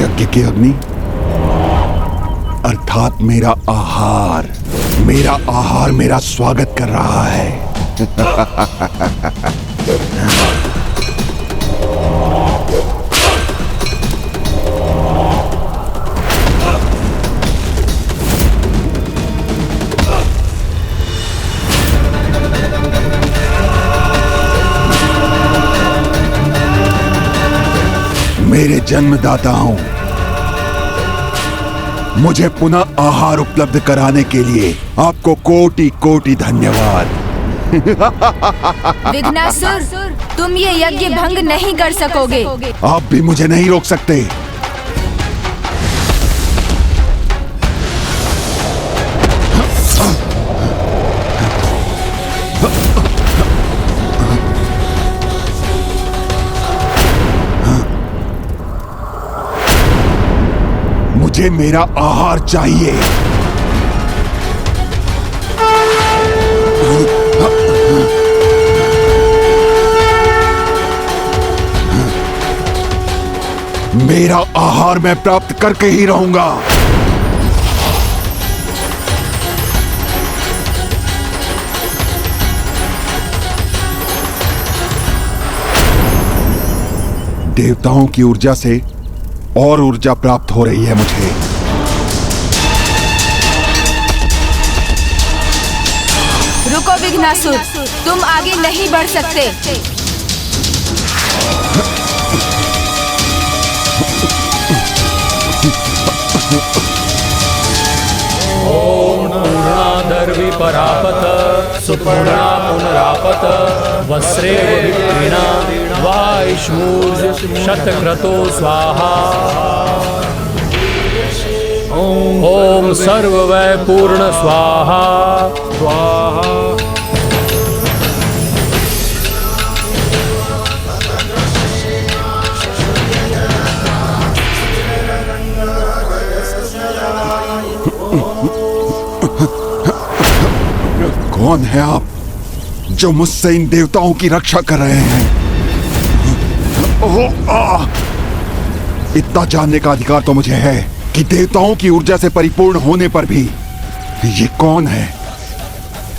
यज्ञ की अग्नि अर्थात मेरा आहार मेरा स्वागत कर रहा है। मेरे जन्मदाताओं, मुझे पुनः आहार उपलब्ध कराने के लिए आपको कोटि कोटि धन्यवाद। विघ्नासुर, तुम ये यज्ञ भंग नहीं कर सकोगे। आप भी मुझे नहीं रोक सकते। मुझे मेरा आहार चाहिए। मेरा आहार मैं प्राप्त करके ही रहूंगा। देवताओं की ऊर्जा से और ऊर्जा प्राप्त हो रही है मुझे। रुको विघ्नासुर, तुम आगे नहीं बढ़ सकते। ओम पूर्णादर्वि परापत सुपूर्णा पुनरापत वस्त्रे विप्रीणा वाइष्मूर्ज शतक्रतो स्वाहा। ओम सर्ववै पूर्ण स्वाहा स्वाहा। कौन है आप जो मुझसे इन देवताओं की रक्षा कर रहे हैं? इतना जानने का अधिकार तो मुझे है कि देवताओं की ऊर्जा से परिपूर्ण होने पर भी ये कौन है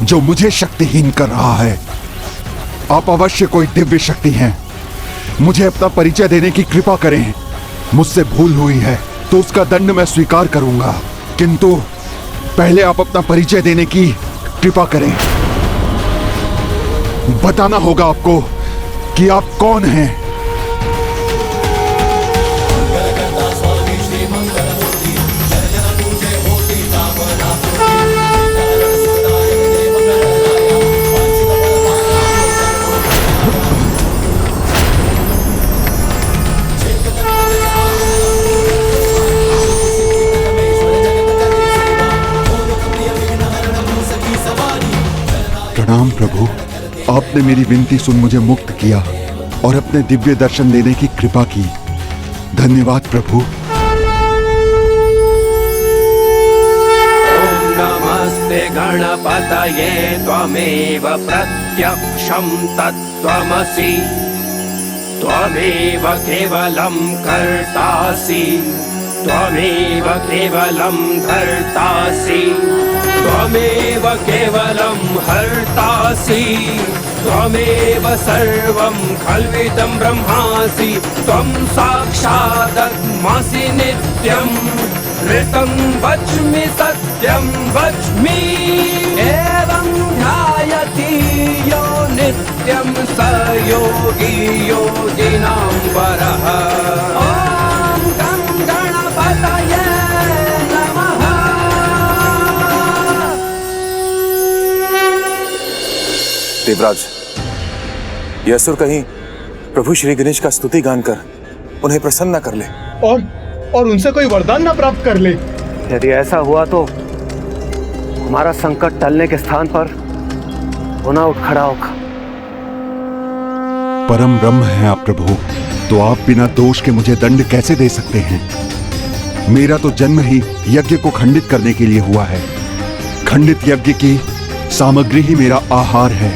जो मुझे शक्तिहीन कर रहा है? आप अवश्य कोई दिव्य शक्ति हैं। मुझे अपना परिचय देने की कृपा करें। मुझसे भूल हुई है तो उसका दंड मैं स्वीकार करूंगा, किंतु पहले आप अपना परिचय देने की कृपा करें। बताना होगा आपको कि आप कौन हैं। प्रणाम प्रभु, आपने मेरी विनती सुन मुझे मुक्त किया और अपने दिव्य दर्शन देने की कृपा की। धन्यवाद प्रभु। ओम नमस्ते गणपतये त्वमेव प्रत्यक्षं तत्त्वमसि त्वमेव केवलं कर्तासि त्वमेव केवलं धर्तासि त्वमेव केवलं हर्तासि त्वमेव सर्वं खल्विदं ब्रह्मासि त्वं साक्षादत्मासि नित्यं ऋतं वच्मि सत्यं वच्मि एवं ध्यायति यो नित्यं स योगी योगिनां वरः। ॐ गं गणपतये नमः। देवराज, यह असुर कहीं प्रभु श्री गणेश का स्तुति गान कर उन्हें प्रसन्न कर ले और उनसे कोई वरदान न प्राप्त कर ले। यदि ऐसा हुआ तो हमारा संकट टलने के स्थान पर पुनः उठ खड़ा होगा। परम ब्रह्म हैं आप प्रभु, तो आप बिना दोष के मुझे दंड कैसे दे सकते हैं? मेरा तो जन्म ही यज्ञ को खंडित करने के लिए हुआ है। खंडित यज्ञ की सामग्री ही मेरा आहार है।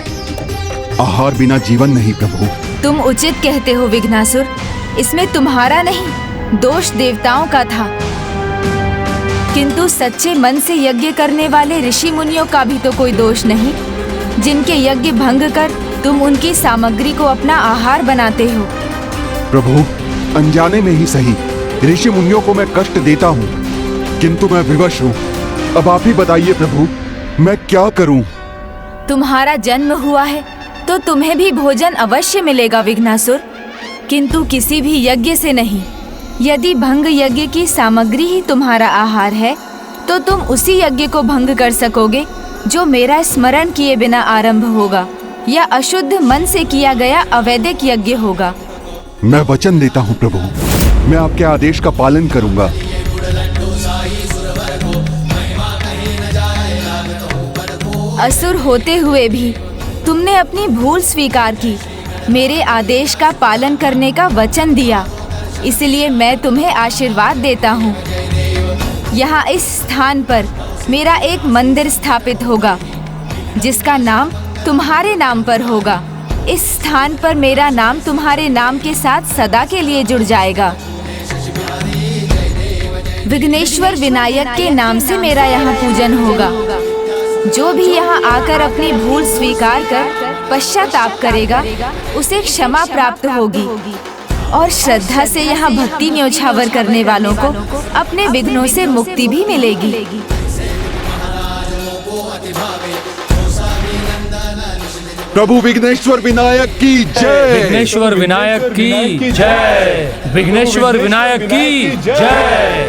आहार बिना जीवन नहीं प्रभु। तुम उचित कहते हो विघ्नासुर, इसमें तुम्हारा नहीं दोष देवताओं का था। किंतु सच्चे मन से यज्ञ करने वाले ऋषि मुनियों का भी तो कोई दोष नहीं, जिनके यज्ञ भंग कर तुम उनकी सामग्री को अपना आहार बनाते हो। प्रभु, अनजाने में ही सही ऋषि मुनियों को मैं कष्ट देता हूँ, किंतु मैं विवश हूँ। अब आप ही बताइए प्रभु, मैं क्या करूँ? तुम्हारा जन्म हुआ है तो तुम्हें भी भोजन अवश्य मिलेगा विघ्नासुर, किंतु किसी भी यज्ञ से नहीं। यदि भंग यज्ञ की सामग्री ही तुम्हारा आहार है तो तुम उसी यज्ञ को भंग कर सकोगे जो मेरा स्मरण किए बिना आरंभ होगा या अशुद्ध मन से किया गया अवैदिक यज्ञ होगा। मैं वचन देता हूँ प्रभु, मैं आपके आदेश का पालन करूंगा। असुर होते हुए भी तुमने अपनी भूल स्वीकार की, मेरे आदेश का पालन करने का वचन दिया, इसलिए मैं तुम्हें आशीर्वाद देता हूँ। यहाँ इस स्थान पर मेरा एक मंदिर स्थापित होगा जिसका नाम तुम्हारे नाम पर होगा। इस स्थान पर मेरा नाम तुम्हारे नाम के साथ सदा के लिए जुड़ जाएगा। विघ्नेश्वर विनायक के नाम से मेरा यहाँ पूजन होगा। जो भी यहाँ आकर अपनी भूल स्वीकार कर पश्चाताप करेगा उसे क्षमा प्राप्त होगी और श्रद्धा से यहाँ भक्ति न्योछावर करने वालों को अपने विघ्नों से मुक्ति भी मिलेगी। प्रभु विघ्नेश्वर विनायक की जय। विघ्नेश्वर विनायक की जय। विघ्नेश्वर विनायक की जय।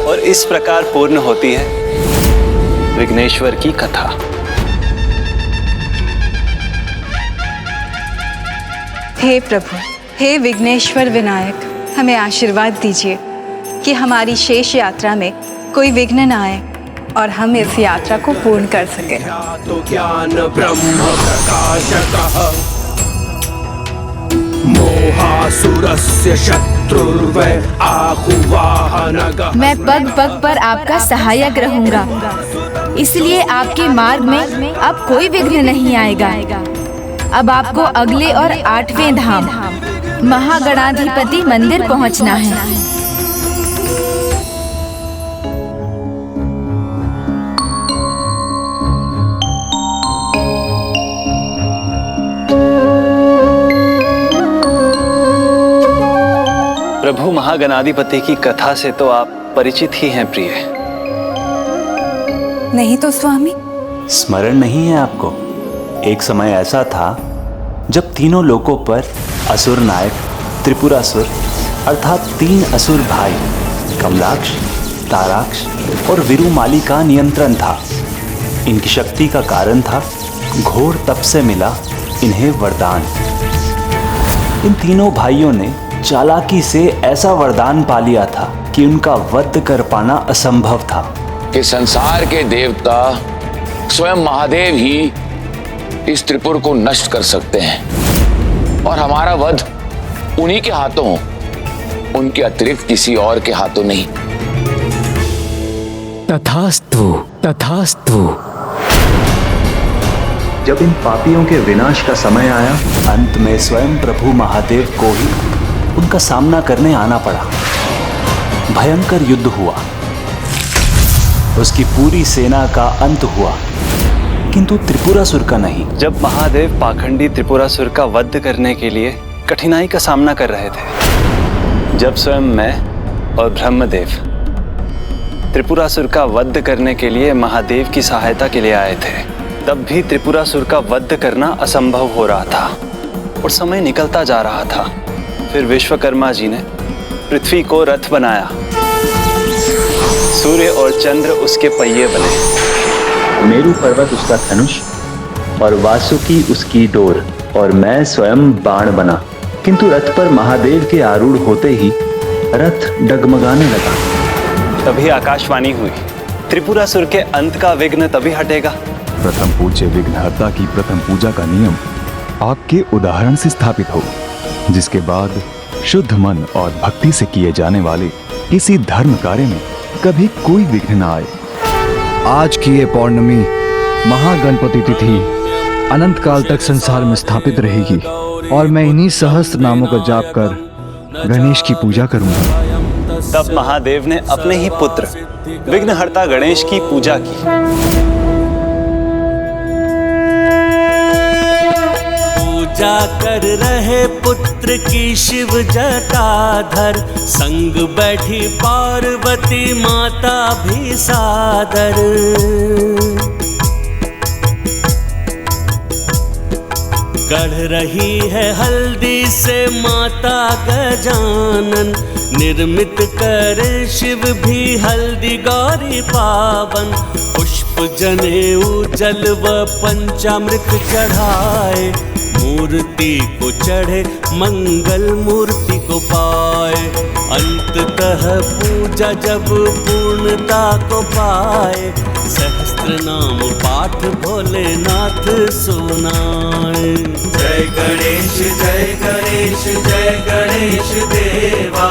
और इस प्रकार पूर्ण होती है विघ्नेश्वर की कथा। हे प्रभु, हे विघ्नेश्वर विनायक, हमें आशीर्वाद दीजिए कि हमारी शेष यात्रा में कोई विघ्न न आए और हम इस यात्रा को पूर्ण कर सकें। तो ज्ञान ब्रह्म प्रकाशकः मोहासुरस्य शत्रुर्वै आहुवाहनगः। मैं पग पग पर आपका सहायक रहूंगा, इसलिए आपके मार्ग में अब कोई विघ्न नहीं आएगा। अब आपको अगले और 8वें धाम महागणाधिपति मंदिर पहुंचना है। प्रभु महागणाधिपति की कथा से तो आप परिचित ही हैं प्रिय। नहीं तो स्वामी? स्मरण नहीं है आपको? एक समय ऐसा था जब तीनों लोकों पर असुर नायक त्रिपुरासुर अर्थात 3 असुर भाई कमलाक्ष, ताराक्ष और विरुमाली का नियंत्रण था। इनकी शक्ति का कारण था घोर तप से मिला इन्हें वरदान। इन तीनों भाइयों ने चालाकी से ऐसा वरदान पा लिया था कि उनका वध कर पाना असंभव था। कि संसार के देवता स्वयं महादेव ही इस त्रिपुर को नष्ट कर सकते हैं और हमारा वध उन्हीं के हाथों हो, उनके अतिरिक्त किसी और के हाथों नहीं। तथास्तु, तथास्तु। जब इन पापियों के विनाश का समय आया, अंत में स्वयं प्रभु महादेव को ही उनका सामना करने आना पड़ा। भयंकर युद्ध हुआ, उसकी पूरी सेना का अंत हुआ, किंतु त्रिपुरासुर का नहीं। जब महादेव पाखंडी त्रिपुरासुर का वध करने के लिए कठिनाई का सामना कर रहे थे, जब स्वयं मैं और ब्रह्मदेव त्रिपुरासुर का वध करने के लिए महादेव की सहायता के लिए आए थे, तब भी त्रिपुरासुर का वध करना असंभव हो रहा था और समय निकलता जा रहा था। फिर विश्वकर्मा जी ने पृथ्वी को रथ बनाया, सूर्य और चंद्र उसके पहिए बने। मेरु पर्वत उसका धनुष और वासुकी उसकी डोर और मैं स्वयं बाण बना। किंतु रथ पर महादेव के आरूढ़ होते ही रथ डगमगाने लगा। तभी आकाशवाणी हुई, त्रिपुरासुर के अंत का विघ्न तभी हटेगा। प्रथम पूज्य विघ्नहर्ता की प्रथम पूजा का नियम आपके उदाहरण से स्थापित हो, जिसके बाद शुद्ध मन और भक्ति से किए जाने वाले किसी धर्म कार्य में कभी कोई विघ्न न आए। आज की ये पौर्णमी महागणपति तिथि अनंत काल तक संसार में स्थापित रहेगी और मैं इन्हीं सहस्त्र नामों का जाप कर गणेश की पूजा करूंगा। तब महादेव ने अपने ही पुत्र विघ्नहर्ता गणेश की पूजा की। पूजा कर रहे पुत्र की शिव जटाधर, संग बैठी पार्वती माता भी सादर। गढ़ रही है हल्दी से माता गजानन, निर्मित कर शिव भी हल्दी गौरी पावन। पुष्प जनेऊ जल व पंचामृत चढ़ाए, मूर्ति को चढ़े मंगल मूर्ति को पाए। अंततः पूजा जब पूर्णता को पाए, सहस्त्र नाम पाठ भोलेनाथ सुनाए। जय गणेश जय गणेश जय गणेश देवा,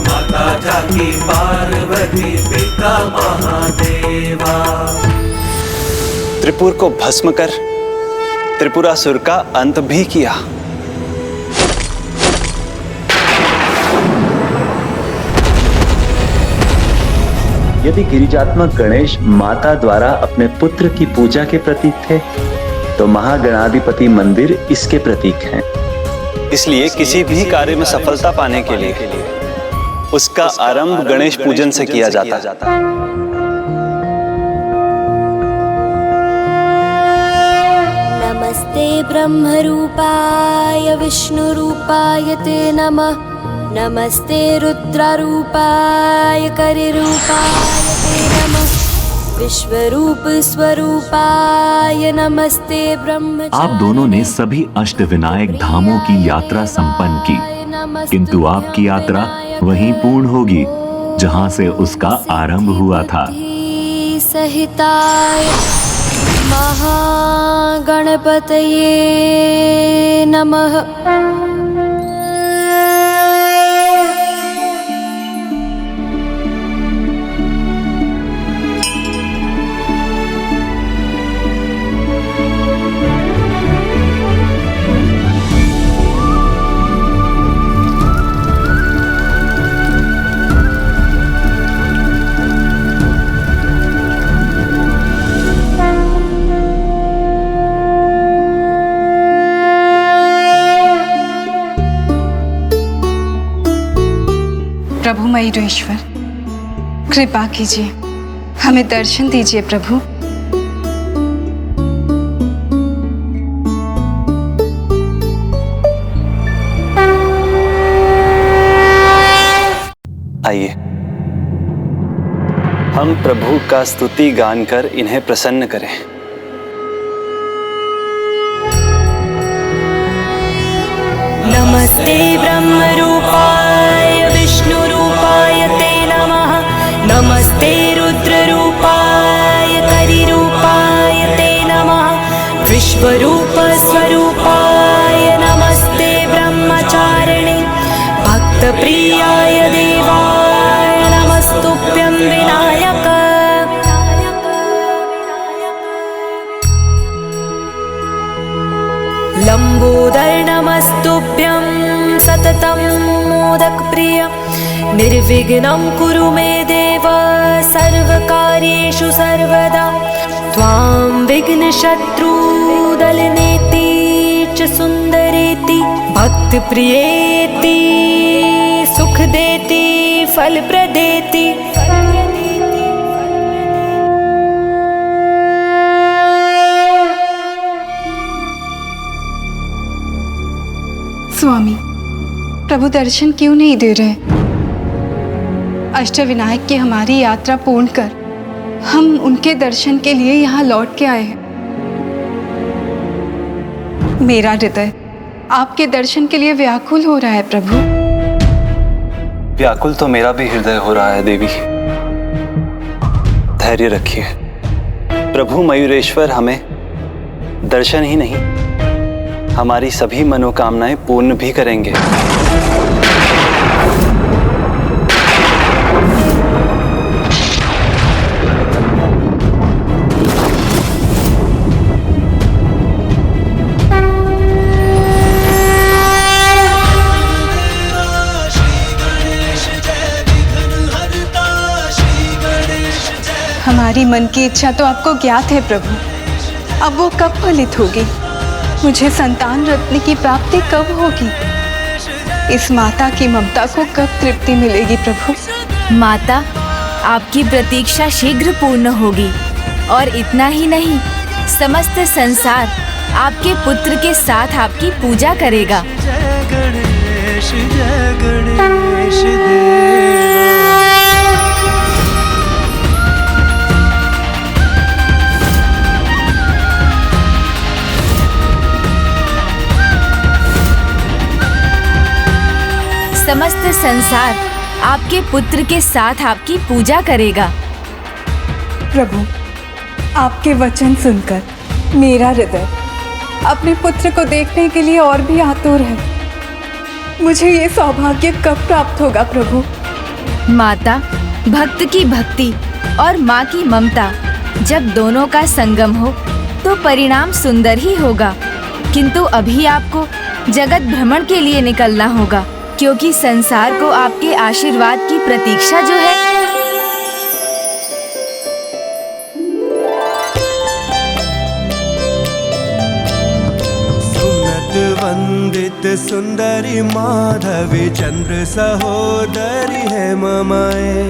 माता जाकी पार्वती पिता महादेवा। त्रिपुर को भस्म कर त्रिपुरासुर का अंत भी किया। यदि गिरिजात्मक गणेश माता द्वारा अपने पुत्र की पूजा के प्रतीक थे, तो महागणाधिपति मंदिर इसके प्रतीक हैं। इसलिए किसी भी कार्य में सफलता पाने के लिए उसका आरंभ गणेश पूजन से किया जाता। नमस्ते ब्रह्मरूपाय विष्णुरूपाय ते नमः। नमस्ते रुद्ररूपाय करिरूपाय ते नमः। विश्वरूप स्वरूपाय नमस्ते ब्रह्म। आप दोनों ने सभी अष्टविनायक धामों की यात्रा संपन्न की, किंतु आपकी यात्रा वहीं पूर्ण होगी जहां से उसका आरंभ हुआ था। सहिताय महागणपतये नमः। प्रभु मयूरेश्वर, कृपा कीजिए, हमें दर्शन दीजिए प्रभु। आइए हम प्रभु का स्तुति गान कर इन्हें प्रसन्न करें। नमस्ते ब्रह्मरूपाय विष्णुरूपाय ते नमः। नमस्ते रुद्ररूपाय करिरूपाय ते नमः। विश्वरूप स्वरूपाय नमस्ते ब्रह्मचारिणे। भक्तप्रियाय देवाय नमस्तुभ्यं विनायक। लंबोदर नमस्तुभ्यं सततं मोदक प्रिय। निर्विघ्नं कुरु मे देव सर्वकार्येषु सर्वदा। त्वां विघ्नशत्रुदलनेति च सुन्दरेति। भक्तप्रियेति सुखदेति फलप्रदेति। स्वामी, प्रभु दर्शन क्यों नहीं दे रहे? अष्टविनायक की हमारी यात्रा पूर्ण कर हम उनके दर्शन के लिए यहाँ लौट के आए हैं। मेरा हृदय आपके दर्शन के लिए व्याकुल हो रहा है प्रभु। व्याकुल तो मेरा भी हृदय हो रहा है देवी। धैर्य रखिए, प्रभु मयूरेश्वर हमें दर्शन ही नहीं हमारी सभी मनोकामनाएं पूर्ण भी करेंगे। हमारी मन की इच्छा तो आपको ज्ञात है प्रभु। अब वो कब फलित होगी? मुझे संतान रत्न की प्राप्ति कब होगी? इस माता की ममता को कब तृप्ति मिलेगी प्रभु? माता, आपकी प्रतीक्षा शीघ्र पूर्ण होगी। और इतना ही नहीं, समस्त संसार आपके पुत्र के साथ आपकी पूजा करेगा। जय गणेश देवा। समस्त संसार आपके पुत्र के साथ आपकी पूजा करेगा। प्रभु, आपके वचन सुनकर मेरा हृदय अपने पुत्र को देखने के लिए और भी आतुर है। मुझे ये सौभाग्य कब प्राप्त होगा प्रभु? माता, भक्त की भक्ति और माँ की ममता जब दोनों का संगम हो तो परिणाम सुंदर ही होगा। किंतु अभी आपको जगत भ्रमण के लिए निकलना होगा, क्योंकि संसार को आपके आशीर्वाद की प्रतीक्षा जो है। सुनत वंदित सुंदरी माधवी चंद्र सहोदरी है ममाए।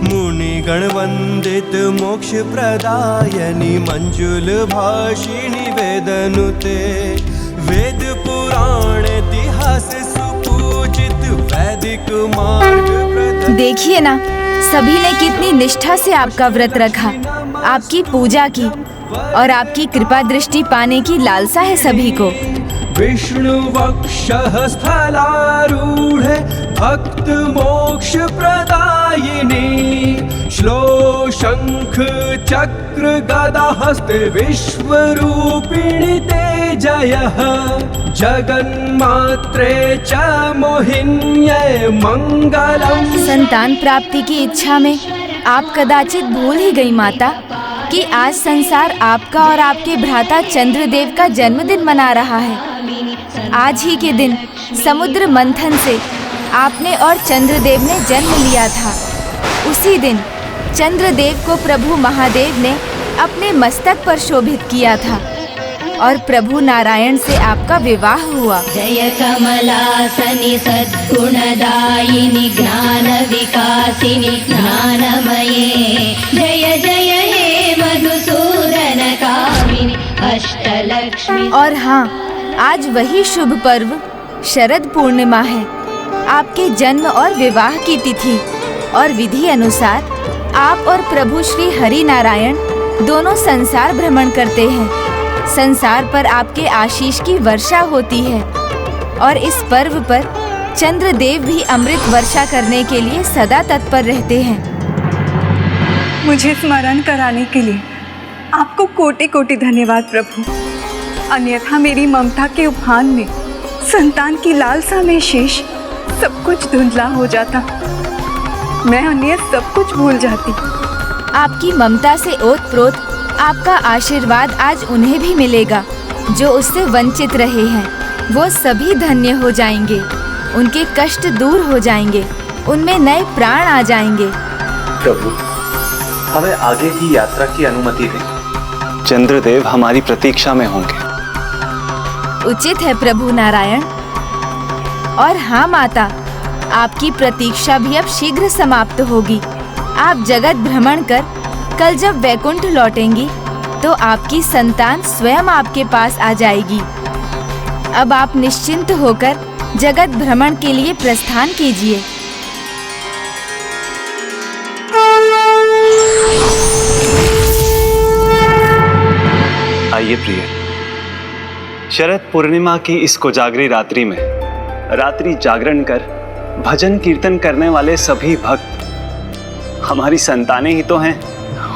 मुनि गण वंदित मोक्ष प्रदायनी मंजुल भाषिणी वेदनुते। वेद पुराण इतिहास वैदिक मार्ग। देखिए ना, सभी ने कितनी निष्ठा से आपका व्रत रखा, आपकी पूजा की और आपकी कृपा दृष्टि पाने की लालसा है सभी को। विष्णु वक्षः स्थलारूढ़ भक्त मोक्ष प्रदायिनी। श्लो शंख चक्र गदा हस्ते विश्वरूपिणी ते जयः। जगन्मात्रे च मोहिन्ये मंगलम। संतान प्राप्ति की इच्छा में आप कदाचित भूल ही गई माता कि आज संसार आपका और आपके भ्राता चंद्रदेव का जन्मदिन मना रहा है। आज ही के दिन समुद्र मंथन से आपने और चंद्रदेव ने जन्म लिया था। उसी दिन चंद्रदेव को प्रभु महादेव ने अपने मस्तक पर शोभित किया था और प्रभु नारायण से आपका विवाह हुआ। जय कमलासनि सद्गुणदायिनी ज्ञान विकासिनी ज्ञानमये। जय जय हे मधुसूदन कामिनी अष्टलक्ष्मी। और हाँ, आज वही शुभ पर्व शरद पूर्णिमा है। आपके जन्म और विवाह की तिथि और विधि अनुसार आप और प्रभु श्री हरि नारायण दोनों संसार भ्रमण करते हैं। संसार पर आपके आशीष की वर्षा होती है और इस पर्व पर चंद्रदेव भी अमृत वर्षा करने के लिए सदा तत्पर रहते हैं। मुझे स्मरण कराने के लिए आपको कोटि कोटि धन्यवाद प्रभु। अन्यथा मेरी ममता के उफान में, संतान की लालसा में शेष सब कुछ धुंधला हो जाता। मैं अन्य सब कुछ भूल जाती। आपकी ममता से ओतप्रोत आपका आशीर्वाद आज उन्हें भी मिलेगा जो उससे वंचित रहे हैं। वो सभी धन्य हो जाएंगे, उनके कष्ट दूर हो जाएंगे, उनमें नए प्राण आ जाएंगे। प्रभु, हमें आगे की यात्रा की अनुमति दें। चंद्रदेव हमारी प्रतीक्षा में होंगे। उचित है प्रभु नारायण। और हाँ माता, आपकी प्रतीक्षा भी अब शीघ्र समाप्त होगी। आप जगत भ्रमण कर कल जब वैकुंठ लौटेंगी तो आपकी संतान स्वयं आपके पास आ जाएगी। अब आप निश्चिंत होकर जगत भ्रमण के लिए प्रस्थान कीजिए। आइए प्रिय, शरद पूर्णिमा की इस कोजागरी रात्रि में रात्रि जागरण कर भजन कीर्तन करने वाले सभी भक्त हमारी संतानें ही तो हैं।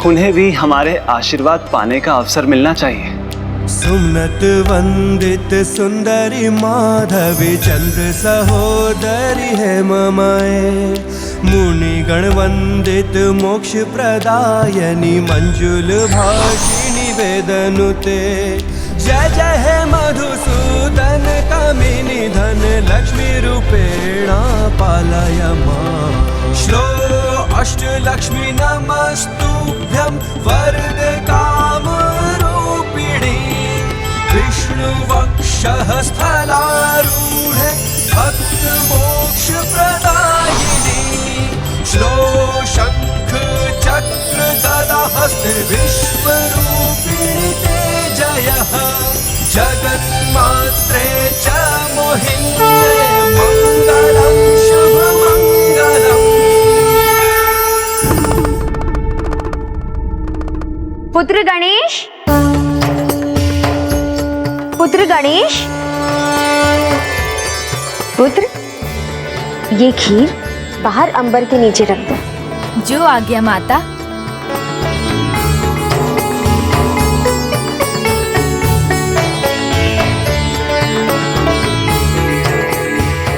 उन्हें भी हमारे आशीर्वाद पाने का अवसर मिलना चाहिए। सुमनत वंदित सुंदरी माधवी चंद्र सहोदरी है ममाए मुनिगण वंदित मोक्ष प्रदायनी मंजुल भाषिणी वेदनुते जय जय हे मधुसूदन कामिनी धन लक्ष्मी रूपेणा पालय मां श्लो अष्टलक्ष्मी नमस्तुभ्यं वरद काम रूपिणी विष्णु वक्षः स्थलारूढे भक्त मोक्ष प्रदायिनी श्लो शंख चक्र गदा हस्ते विश्वरूपिणी ते जयः जगन्मात्रे च मोहिन्ये मंगलं शुभमंगलम्। पुत्र गणेश, पुत्र गणेश, पुत्र ये खीर बाहर अंबर के नीचे रख दो। जो आज्ञा माता।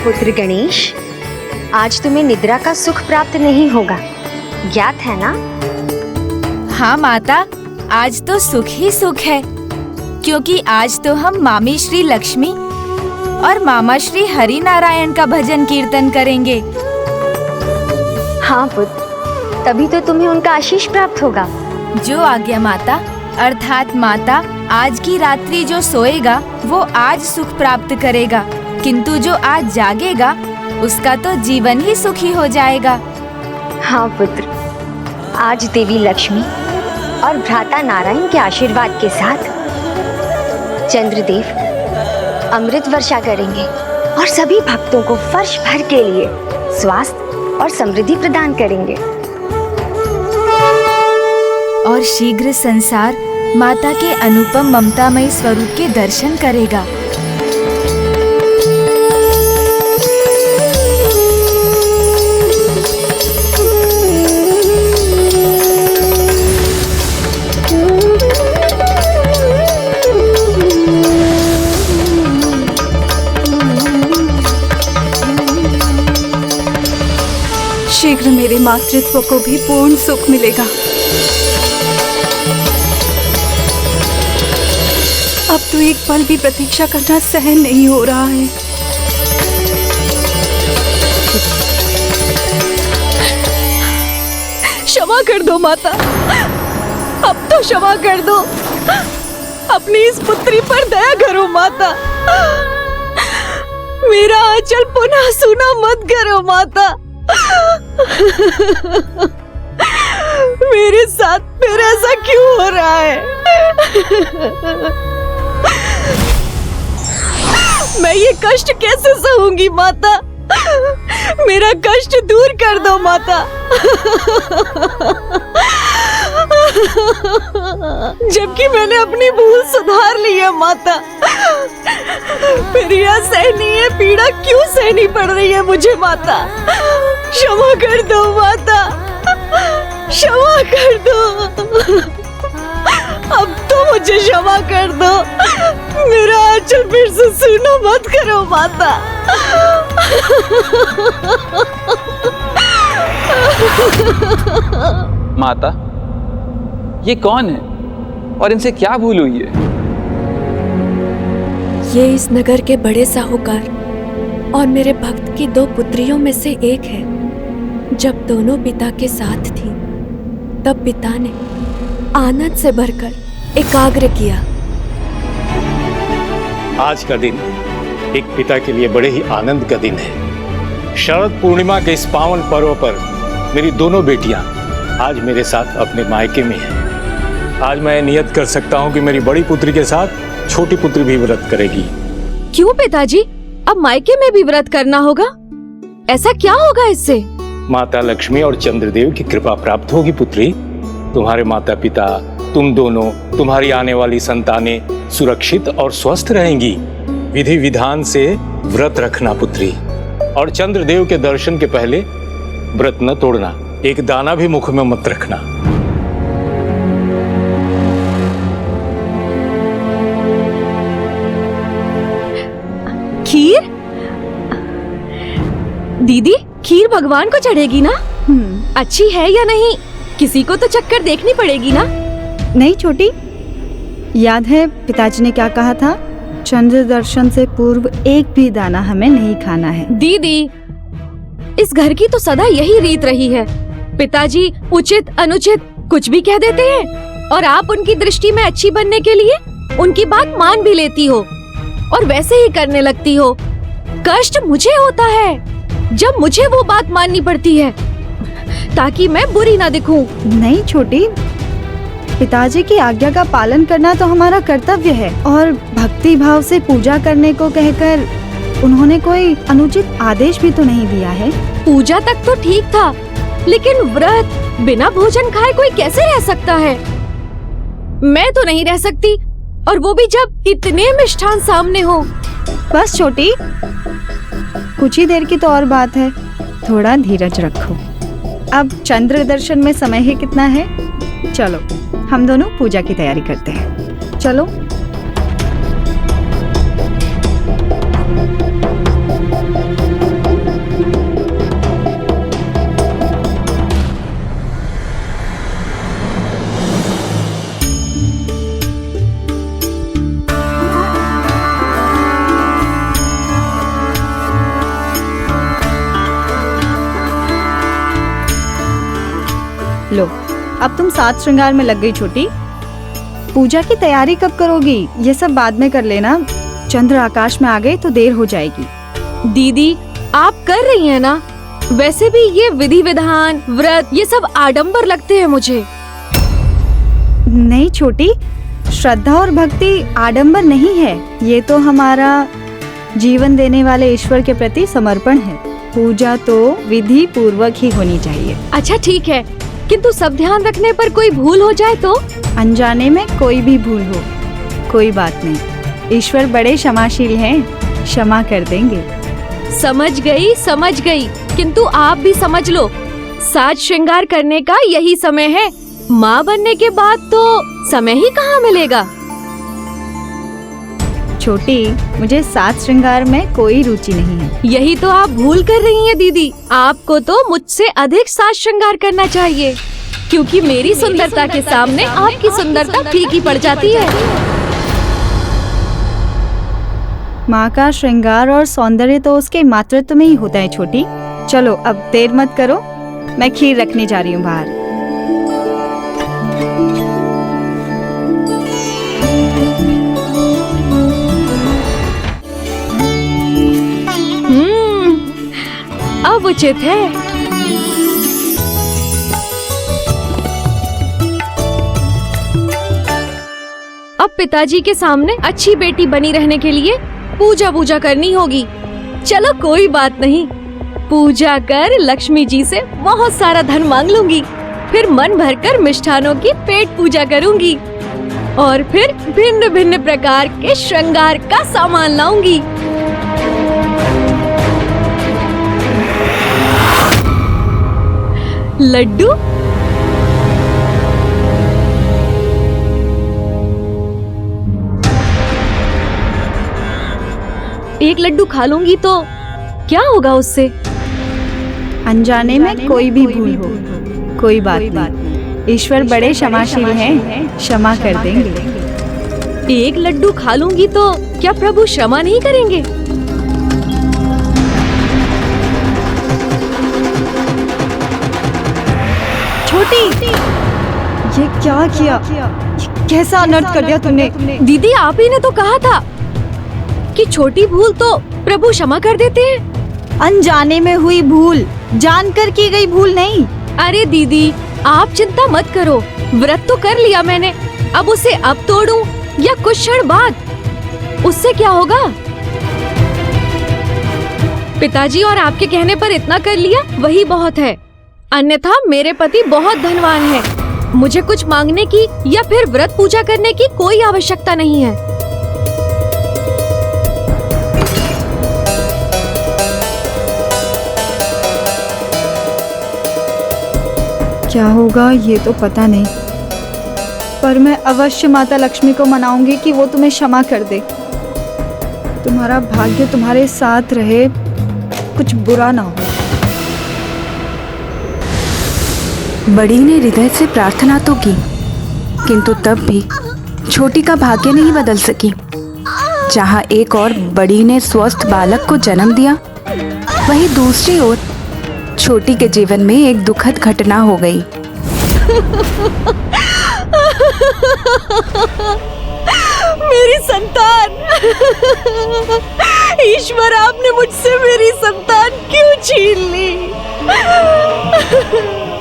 पुत्र गणेश, आज तुम्हें निद्रा का सुख प्राप्त नहीं होगा, ज्ञात है ना? हाँ माता, आज तो सुख ही सुख है, क्योंकि आज तो हम मामी श्री लक्ष्मी और मामा श्री हरि नारायण का भजन कीर्तन करेंगे। हाँ पुत्र, तभी तो तुम्हें उनका आशीष प्राप्त होगा। जो आज्ञा माता, अर्थात माता, आज की रात्रि जो सोएगा वो आज सुख प्राप्त करेगा, किंतु जो आज जागेगा उसका तो जीवन ही सुखी हो जाएगा। हाँ पुत्र, आज देवी लक्ष्मी और भ्राता नारायण के आशीर्वाद के साथ चंद्रदेव अमृत वर्षा करेंगे और सभी भक्तों को वर्ष भर के लिए स्वास्थ्य और समृद्धि प्रदान करेंगे। और शीघ्र संसार माता के अनुपम ममतामयी स्वरूप के दर्शन करेगा। शीघ्र मेरे मातृत्व को भी पूर्ण सुख मिलेगा। अब तो एक पल भी प्रतीक्षा करना सहन नहीं हो रहा है। क्षमा कर दो माता, अब तो क्षमा कर दो। अपनी इस पुत्री पर दया करो माता। मेरा आंचल पुनः सूना मत करो माता। मेरे साथ फिर ऐसा क्यों हो रहा है? मैं ये कष्ट कैसे सहूंगी माता? मेरा कष्ट दूर कर दो माता। जबकि मैंने अपनी भूल सुधार ली है माता, फिर यह सहनीय पीड़ा क्यों सहनी पड़ रही है मुझे माता? क्षमा कर दो माता, क्षमा कर दो। अब तो मुझे क्षमा कर दो। मेरा आंचल फिर से सूना मत करो माता। माता, ये कौन है और इनसे क्या भूल हुई है? ये इस नगर के बड़े साहूकार और मेरे भक्त की दो पुत्रियों में से एक है। जब दोनों पिता के साथ थी, तब पिता ने आनंद से भरकर एकाग्र किया। आज का दिन एक पिता के लिए बड़े ही आनंद का दिन है। शरद पूर्णिमा के इस पावन पर्व पर मेरी दोनों बेटियां आज मेरे साथ अपने मायके में हैं। आज मैं नियत कर सकता हूं कि मेरी बड़ी पुत्री के साथ छोटी पुत्री भी व्रत करेगी। क्यों पिताजी, अब मायके में भी व्रत करना होगा? ऐसा क्या होगा इससे? माता लक्ष्मी और चंद्रदेव की कृपा प्राप्त होगी पुत्री। तुम्हारे माता पिता, तुम दोनों, तुम्हारी आने वाली संतानें सुरक्षित और स्वस्थ रहेंगी। विधि विधान से व्रत रखना पुत्री, और चंद्रदेव के दर्शन के पहले व्रत न तोड़ना, एक दाना भी मुख में मत रखना। दीदी खीर भगवान को चढ़ेगी ना? अच्छी है या नहीं, किसी को तो चक्कर देखनी पड़ेगी ना। नहीं छोटी, याद है पिताजी ने क्या कहा था? चंद्र दर्शन से पूर्व एक भी दाना हमें नहीं खाना है। दीदी इस घर की तो सदा यही रीत रही है, पिताजी उचित अनुचित कुछ भी कह देते हैं और आप उनकी दृष्टि में अच्छी बनने के लिए उनकी बात मान भी लेती हो और वैसे ही करने लगती हो। कष्ट मुझे होता है जब मुझे वो बात माननी पड़ती है ताकि मैं बुरी ना दिखूं। नहीं छोटी, पिताजी की आज्ञा का पालन करना तो हमारा कर्तव्य है और भक्ति भाव से पूजा करने को कहकर उन्होंने कोई अनुचित आदेश भी तो नहीं दिया है। पूजा तक तो ठीक था, लेकिन व्रत बिना भोजन खाए कोई कैसे रह सकता है? मैं तो नहीं रह सकती, और वो भी जब इतने मिष्ठान सामने हो। बस छोटी, कुछ ही देर की तो और बात है, थोड़ा धीरज रखो। अब चंद्र दर्शन में समय ही कितना है, चलो हम दोनों पूजा की तैयारी करते हैं। चलो। लो, अब तुम सात श्रृंगार में लग गई छोटी। पूजा की तैयारी कब करोगी? ये सब बाद में कर लेना, चंद्र आकाश में आ गए तो देर हो जाएगी। दीदी आप कर रही हैं ना? वैसे भी ये विधि विधान व्रत ये सब आडंबर लगते हैं मुझे। नहीं छोटी, श्रद्धा और भक्ति आडंबर नहीं है, ये तो हमारा जीवन देने वाले ईश्वर के प्रति समर्पण है। पूजा तो विधि पूर्वक ही होनी चाहिए। अच्छा ठीक है, किंतु सब ध्यान रखने पर कोई भूल हो जाए तो? अनजाने में कोई भी भूल हो, कोई बात नहीं, ईश्वर बड़े क्षमाशील हैं, क्षमा कर देंगे। समझ गई, किंतु आप भी समझ लो, साज श्रृंगार करने का यही समय है। माँ बनने के बाद तो समय ही कहाँ मिलेगा। छोटी, मुझे साज श्रृंगार में कोई रुचि नहीं है। यही तो आप भूल कर रही हैं दीदी। आपको तो मुझसे अधिक साज श्रृंगार करना चाहिए, क्योंकि मेरी सुंदरता के सामने आपकी सुंदरता फीकी पड़ जाती है। माँ का श्रृंगार और सौंदर्य तो उसके मातृत्व में ही होता है छोटी। चलो अब देर मत करो, मैं खीर रखने जा रही हूँ बाहर। अब उचित है। अब पिताजी के सामने अच्छी बेटी बनी रहने के लिए पूजा करनी होगी। चलो कोई बात नहीं, पूजा कर लक्ष्मी जी से बहुत सारा धन मांग लूंगी, फिर मन भरकर मिष्ठानों की पेट पूजा करूंगी और फिर भिन्न भिन्न प्रकार के श्रृंगार का सामान लाऊंगी। लड्डू? एक लड्डू खा लूंगी तो क्या होगा उससे? अनजाने में कोई भी भूल हो, कोई बात नहीं, ईश्वर बड़े क्षमाशील हैं, क्षमा कर देंगे। एक लड्डू खा लूंगी तो क्या प्रभु क्षमा नहीं करेंगे? छोटी, ये क्या किया? कैसा अनर्थ कर दिया तुमने? दीदी आप ही ने तो कहा था कि छोटी भूल तो प्रभु क्षमा कर देते हैं। अनजाने में हुई भूल, जानकर की गई भूल नहीं। अरे दीदी आप चिंता मत करो, व्रत तो कर लिया मैंने, अब उसे अब तोड़ूं या कुछ क्षण बाद, उससे क्या होगा? पिताजी और आपके कहने पर इतना कर लिया वही बहुत है, अन्यथा मेरे पति बहुत धनवान है, मुझे कुछ मांगने की या फिर व्रत पूजा करने की कोई आवश्यकता नहीं है। क्या होगा ये तो पता नहीं, पर मैं अवश्य माता लक्ष्मी को मनाऊंगी कि वो तुम्हें क्षमा कर दे। तुम्हारा भाग्य तुम्हारे साथ रहे, कुछ बुरा ना हो। बड़ी ने हृदय से प्रार्थना तो की, किंतु तब भी छोटी का भाग्य नहीं बदल सकी। जहाँ एक और बड़ी ने स्वस्थ बालक को जन्म दिया, वहीं दूसरी ओर छोटी के जीवन में एक दुखद घटना हो गई। मेरी संतान! ईश्वर, आपने मुझसे मेरी संतान क्यों छीन ली?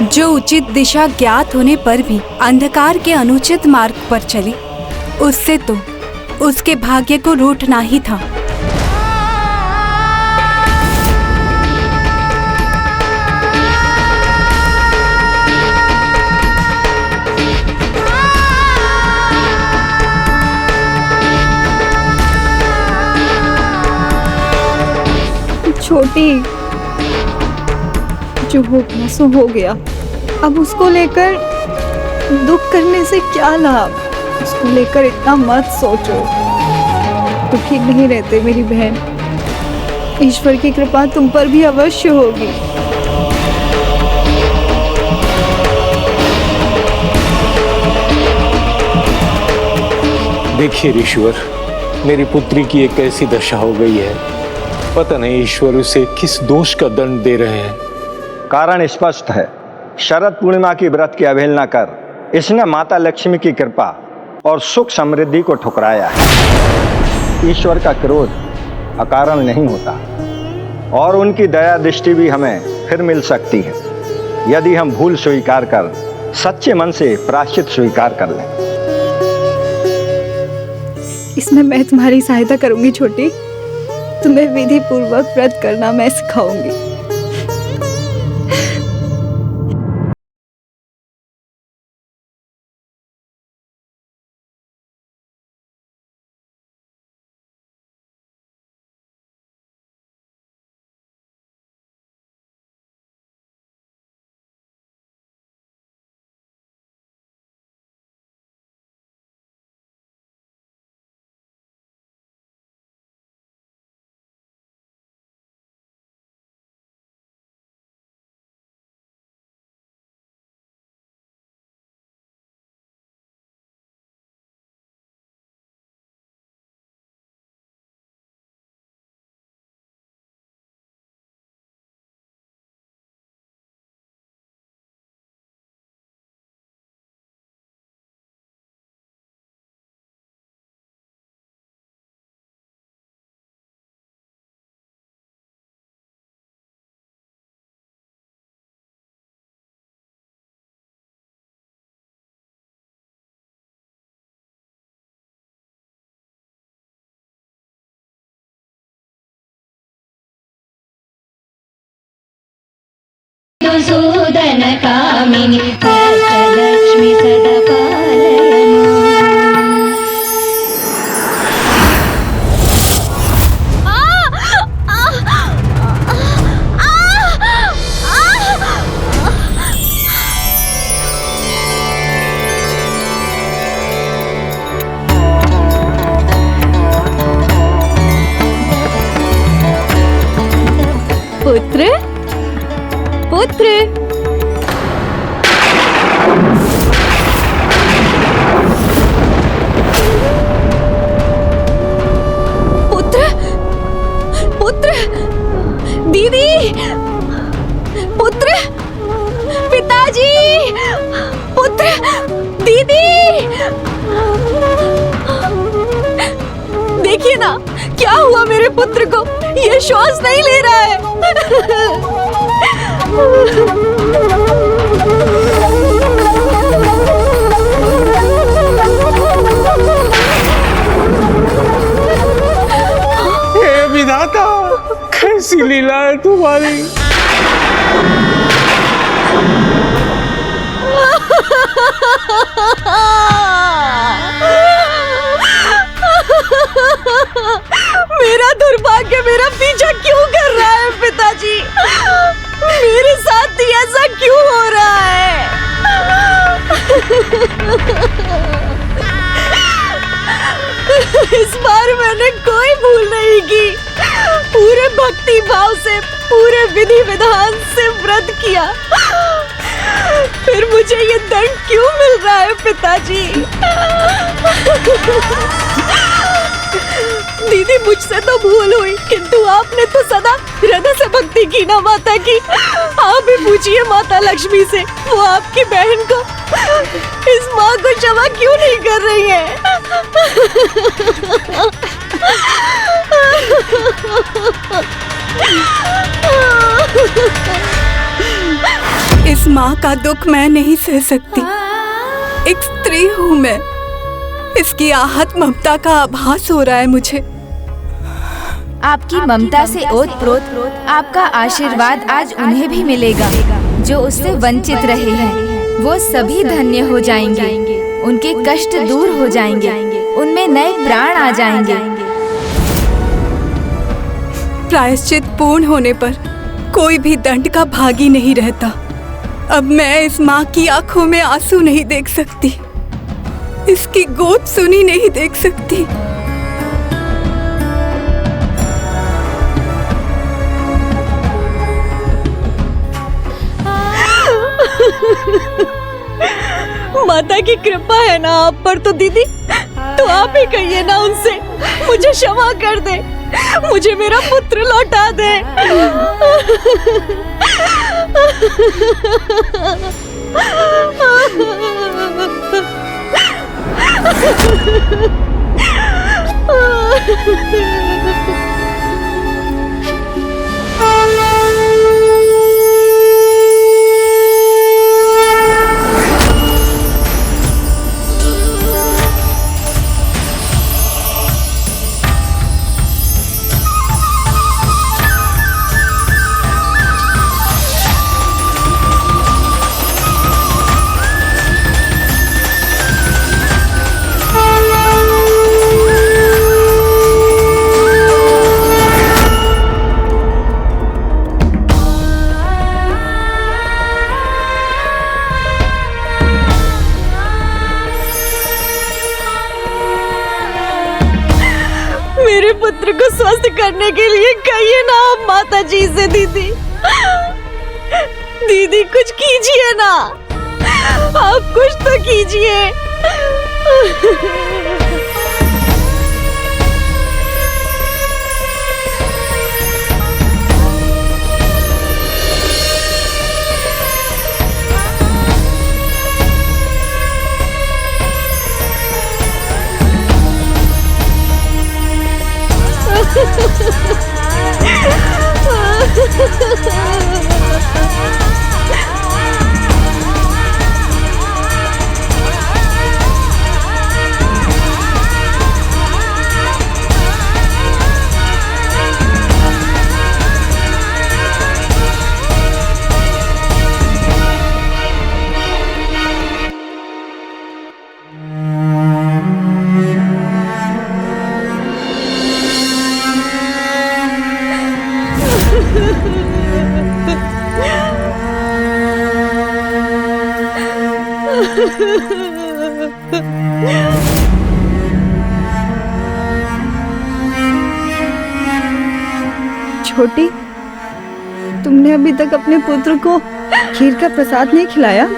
जो उचित दिशा ज्ञात होने पर भी अंधकार के अनुचित मार्ग पर चली, उससे तो उसके भाग्य को रूठना ही था। छोटी, जो होना सो हो गया। अब उसको लेकर दुख करने से क्या लाभ? उसको लेकर इतना मत सोचो। दुखी नहीं रहते मेरी बहन। ईश्वर की कृपा तुम पर भी अवश्य होगी। देखिए ईश्वर, मेरी पुत्री की एक ऐसी दशा हो गई है, पता नहीं ईश्वर उसे किस दोष का दंड दे रहे हैं। कारण स्पष्ट है। शरद पूर्णिमा की व्रत की अवहेलना कर इसने माता लक्ष्मी की कृपा और सुख समृद्धि को ठुकराया है। ईश्वर का क्रोध अकारण नहीं होता और उनकी दया दृष्टि भी हमें फिर मिल सकती है, यदि हम भूल स्वीकार कर सच्चे मन से प्रायश्चित स्वीकार कर लें। इसमें मैं तुम्हारी सहायता करूंगी छोटी। तुम्हें विधि पूर्वक व्रत करना मैं सिखाऊंगी। सूदन कामिनी लक्ष्मी सदा पालय पुत्र, पुत्र, पुत्र, पुत्र, दीदी, पुत्र, पिताजी, पुत्र, दीदी। देखिए ना क्या हुआ मेरे पुत्र को, ये श्वास नहीं ले रहा है। हे विधाता, कैसी लीला है तुम्हारी। मेरा दुर्भाग्य मेरा पीछा क्यों कर रहा है पिताजी? मेरे साथ ही ऐसा क्यों हो रहा है? इस बार मैंने कोई भूल नहीं की। पूरे भक्ति भाव से, पूरे विधि विधान से व्रत किया, फिर मुझे ये दंड क्यों मिल रहा है पिताजी? दीदी मुझसे तो भूल हुई, किंतु आपने तो सदा हृदय से भक्ति की ना माता की। आप भी पूछिए माता लक्ष्मी से, वो आपकी बहन को, इस माँ को क्षमा क्यों नहीं कर रही है? इस माँ का दुख मैं नहीं सह सकती। एक स्त्री हूँ मैं। इसकी आहत ममता का आभास हो रहा है मुझे। आपकी ममता से ओतप्रोत आपका आशीर्वाद आज उन्हें भी मिलेगा जो उससे वंचित रहे हैं। वो सभी धन्य हो जाएंगे, उनके कष्ट दूर हो जाएंगे, उनमें नए प्राण आ जाएंगे। प्रायश्चित पूर्ण होने पर कोई भी दंड का भागी नहीं रहता। अब मैं इस माँ की आंखों में आंसू नहीं देख सकती, इसकी गोद सुनी नहीं देख सकती। माता की कृपा है ना आप पर तो दीदी, तो आप ही कहिए ना उनसे मुझे क्षमा कर दे, मुझे मेरा पुत्र लौटा दे। मेरे पुत्र को स्वस्थ करने के लिए कहिए ना आप माता जी से। दीदी दीदी कुछ कीजिए ना, आप कुछ तो कीजिए। छोटी, तुमने अभी तक अपने पुत्र को खीर का प्रसाद नहीं खिलाया?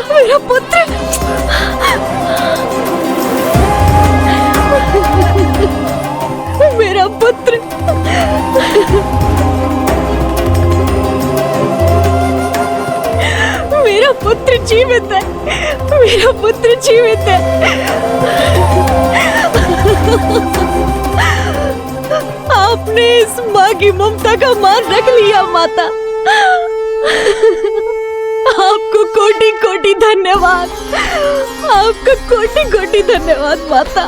मेरा पुत्र, मेरा पुत्र, मेरा पुत्र जीवित है, मेरा पुत्र जीवित है। आप आपने इस माँ की ममता का मान रख लिया माता। आपको कोटि कोटि धन्यवाद, आपका कोटि कोटि धन्यवाद माता।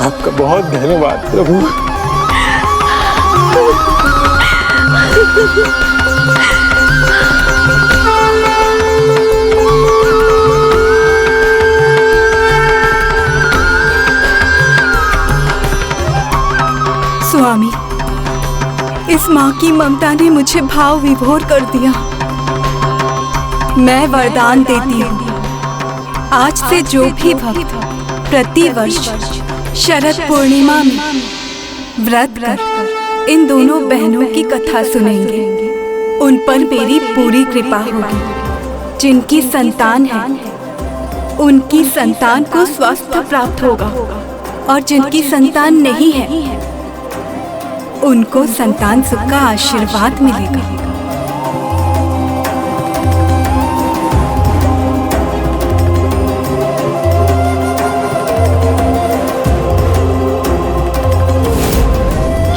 आपका बहुत धन्यवाद प्रभु। स्वामी, इस माँ की ममता ने मुझे भाव विभोर कर दिया। मैं वरदान देती हूँ, आज से जो भी भक्त प्रति वर्ष शरद पूर्णिमा में व्रत कर इन दोनों बहनों की कथा सुनेंगे, उन पर मेरी पूरी कृपा होगी। जिनकी संतान है उनकी संतान को स्वास्थ्य प्राप्त होगा, और जिनकी संतान नहीं है उनको संतान सुख का आशीर्वाद मिलेगा।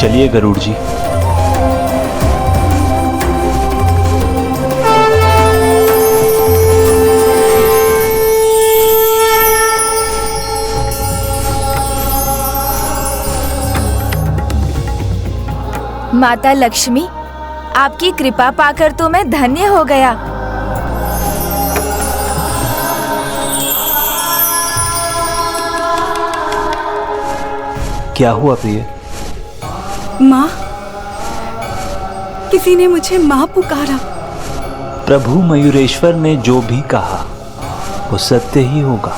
चलिए गरुड़ जी। माता लक्ष्मी, आपकी कृपा पाकर तो मैं धन्य हो गया। क्या हुआ प्रिय? माँ, किसी ने मुझे माँ पुकारा। प्रभु मयूरेश्वर ने जो भी कहा वो सत्य ही होगा।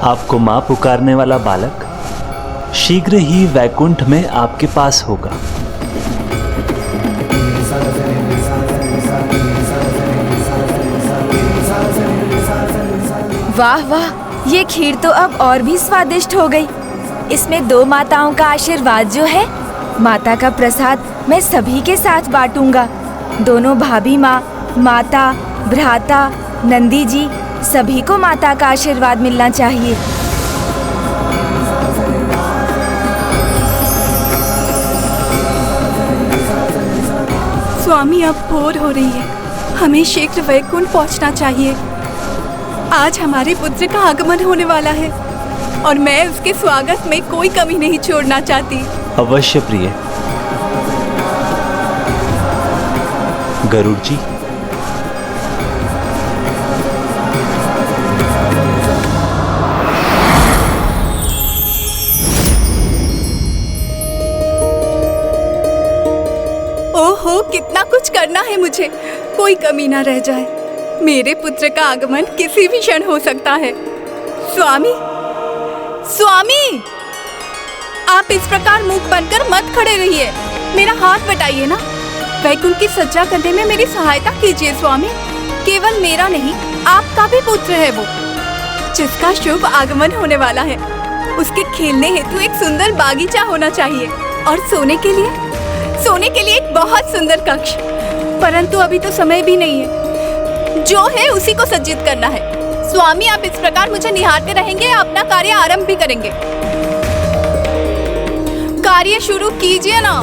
आपको माँ पुकारने वाला बालक शीघ्र ही वैकुंठ में आपके पास होगा। वाह वाह, ये खीर तो अब और भी स्वादिष्ट हो गई। इसमें 2 माताओं का आशीर्वाद जो है, माता का प्रसाद मैं सभी के साथ बांटूंगा। दोनों भाभी माँ, माता, भ्राता, नंदी जी, सभी को माता का आशीर्वाद मिलना चाहिए। स्वामी, अब भोर हो रही है, हमें शीघ्र वैकुंठ पहुंचना चाहिए। आज हमारे पुत्र का आगमन होने वाला है और मैं उसके स्वागत में कोई कमी नहीं छोड़ना चाहती। अवश्य प्रिय। गरुड़ जी, ओहो, कितना कुछ करना है मुझे, कोई कमी ना रह जाए। मेरे पुत्र का आगमन किसी भी क्षण हो सकता है। स्वामी, स्वामी, आप इस प्रकार मुख बनकर मत खड़े रहिए, मेरा हाथ बटाइए ना। वैकुंठ की सज्जा करने में मेरी सहायता कीजिए स्वामी। केवल मेरा नहीं, आपका भी पुत्र है वो, जिसका शुभ आगमन होने वाला है। उसके खेलने हेतु एक सुंदर बागीचा होना चाहिए और सोने के लिए एक बहुत सुंदर कक्ष। परंतु अभी तो समय भी नहीं है, जो है उसी को सज्जित करना है। स्वामी, आप इस प्रकार मुझे निहारते रहेंगे या अपना कार्य आरंभ भी करेंगे? कार्य शुरू कीजिए ना।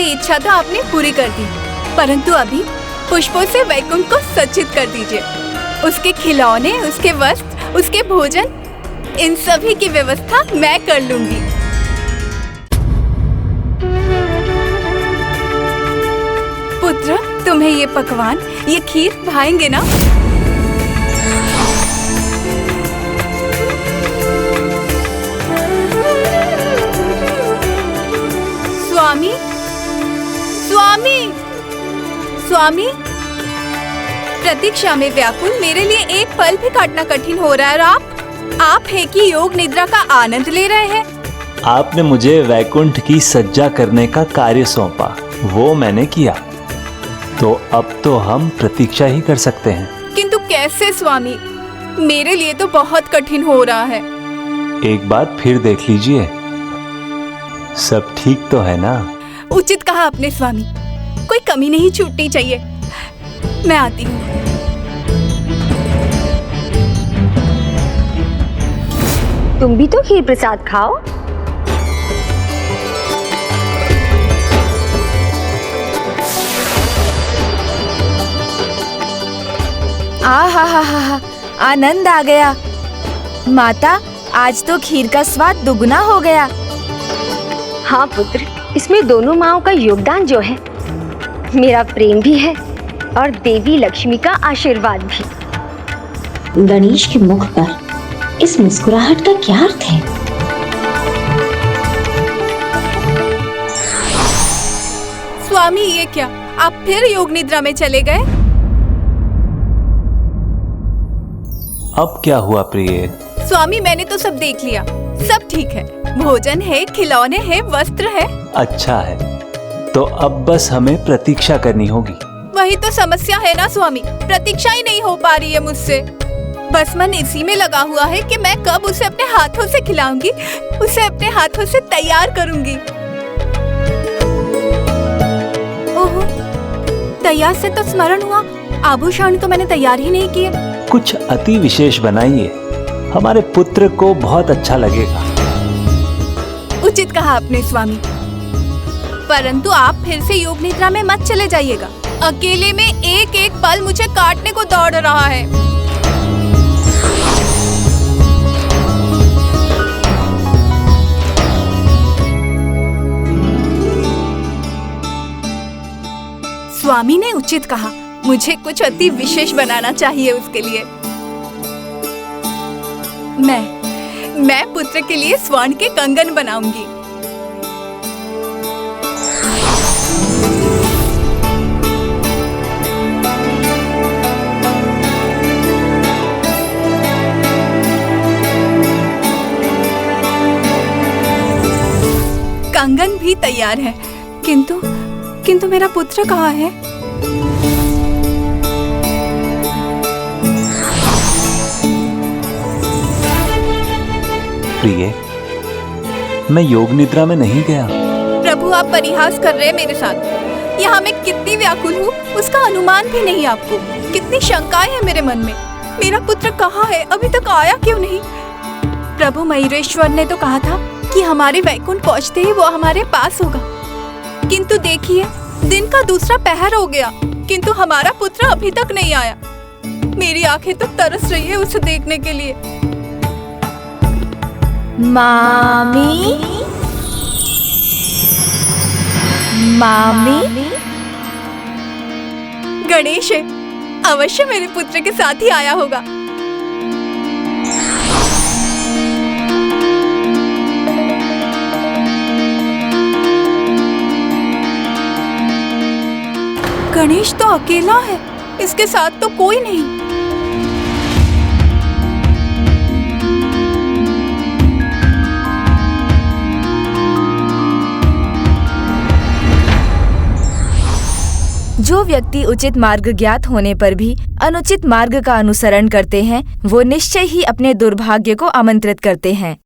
इच्छा तो आपने पूरी कर दी, परंतु अभी पुष्पों से वैकुंठ को सज्जित कर दीजिए। उसके खिलौने, उसके वस्त्र, उसके भोजन, इन सभी की व्यवस्था मैं कर लूंगी। पुत्र, तुम्हें ये पकवान, ये खीर भाएंगे ना? स्वामी, स्वामी, स्वामी, प्रतीक्षा में व्याकुल, मेरे लिए एक पल भी काटना कठिन हो रहा है और आप हैं कि योग निद्रा का आनंद ले रहे हैं? आपने मुझे वैकुंठ की सज्जा करने का कार्य सौंपा, वो मैंने किया। तो अब तो हम प्रतीक्षा ही कर सकते हैं। किंतु कैसे स्वामी? मेरे लिए तो बहुत कठिन हो रहा है। एक बार फिर देख लीजिए, सब ठीक तो है ना? उचित कहा आपने स्वामी, कोई कमी नहीं छूटनी चाहिए। मैं आती हूँ। तुम भी तो खीर प्रसाद खाओ। आहा, आनंद आ गया। माता, आज तो खीर का स्वाद दुगना हो गया। हाँ पुत्र, इसमें दोनों माँओं का योगदान जो है, मेरा प्रेम भी है और देवी लक्ष्मी का आशीर्वाद भी। गणेश के मुख पर इस मुस्कुराहट का क्या अर्थ है? स्वामी, ये क्या, आप फिर योग निद्रा में चले गए? अब क्या हुआ प्रिय? स्वामी, मैंने तो सब देख लिया, सब ठीक है। भोजन है, खिलौने हैं, वस्त्र है। अच्छा है, तो अब बस हमें प्रतीक्षा करनी होगी। वही तो समस्या है ना स्वामी, प्रतीक्षा ही नहीं हो पा रही है मुझसे। बस मन इसी में लगा हुआ है कि मैं कब उसे अपने हाथों से खिलाऊंगी, उसे अपने हाथों से तैयार करूंगी। ओहो, तैयार से तो स्मरण हुआ, आभूषण तो मैंने तैयार ही नहीं किए। कुछ अति विशेष बनाइए, हमारे पुत्र को बहुत अच्छा लगेगा। उचित कहा आपने स्वामी, परंतु आप फिर से योग निद्रा में मत चले जाइएगा। अकेले में एक एक पल मुझे काटने को दौड़ रहा है। स्वामी ने उचित कहा, मुझे कुछ अति विशेष बनाना चाहिए उसके लिए। मैं पुत्र के लिए स्वर्ण के कंगन बनाऊंगी। कंगन भी तैयार है, किंतु मेरा पुत्र कहाँ है? प्रिय, मैं योग निद्रा में नहीं गया। प्रभु, आप परिहास कर रहे हैं मेरे साथ। यहाँ मैं कितनी व्याकुल हूँ उसका अनुमान भी नहीं आपको। कितनी शंकाएं हैं मेरे मन में। मेरा पुत्र कहाँ है, अभी तक आया क्यों नहीं? प्रभु मयूरेश्वर ने तो कहा था कि हमारे वैकुंठ पहुँचते ही वो हमारे पास होगा। किंतु देखिए, दिन का दूसरा पहर हो गया, किंतु हमारा पुत्र अभी तक नहीं आया। मेरी आंखें तो तरस रही है उसे देखने के लिए। मामी, मामी, गणेश है, अवश्य मेरे पुत्र के साथ ही आया होगा। गणेश तो अकेला है, इसके साथ तो कोई नहीं। जो व्यक्ति उचित मार्ग ज्ञात होने पर भी अनुचित मार्ग का अनुसरण करते हैं, वो निश्चय ही अपने दुर्भाग्य को आमंत्रित करते हैं।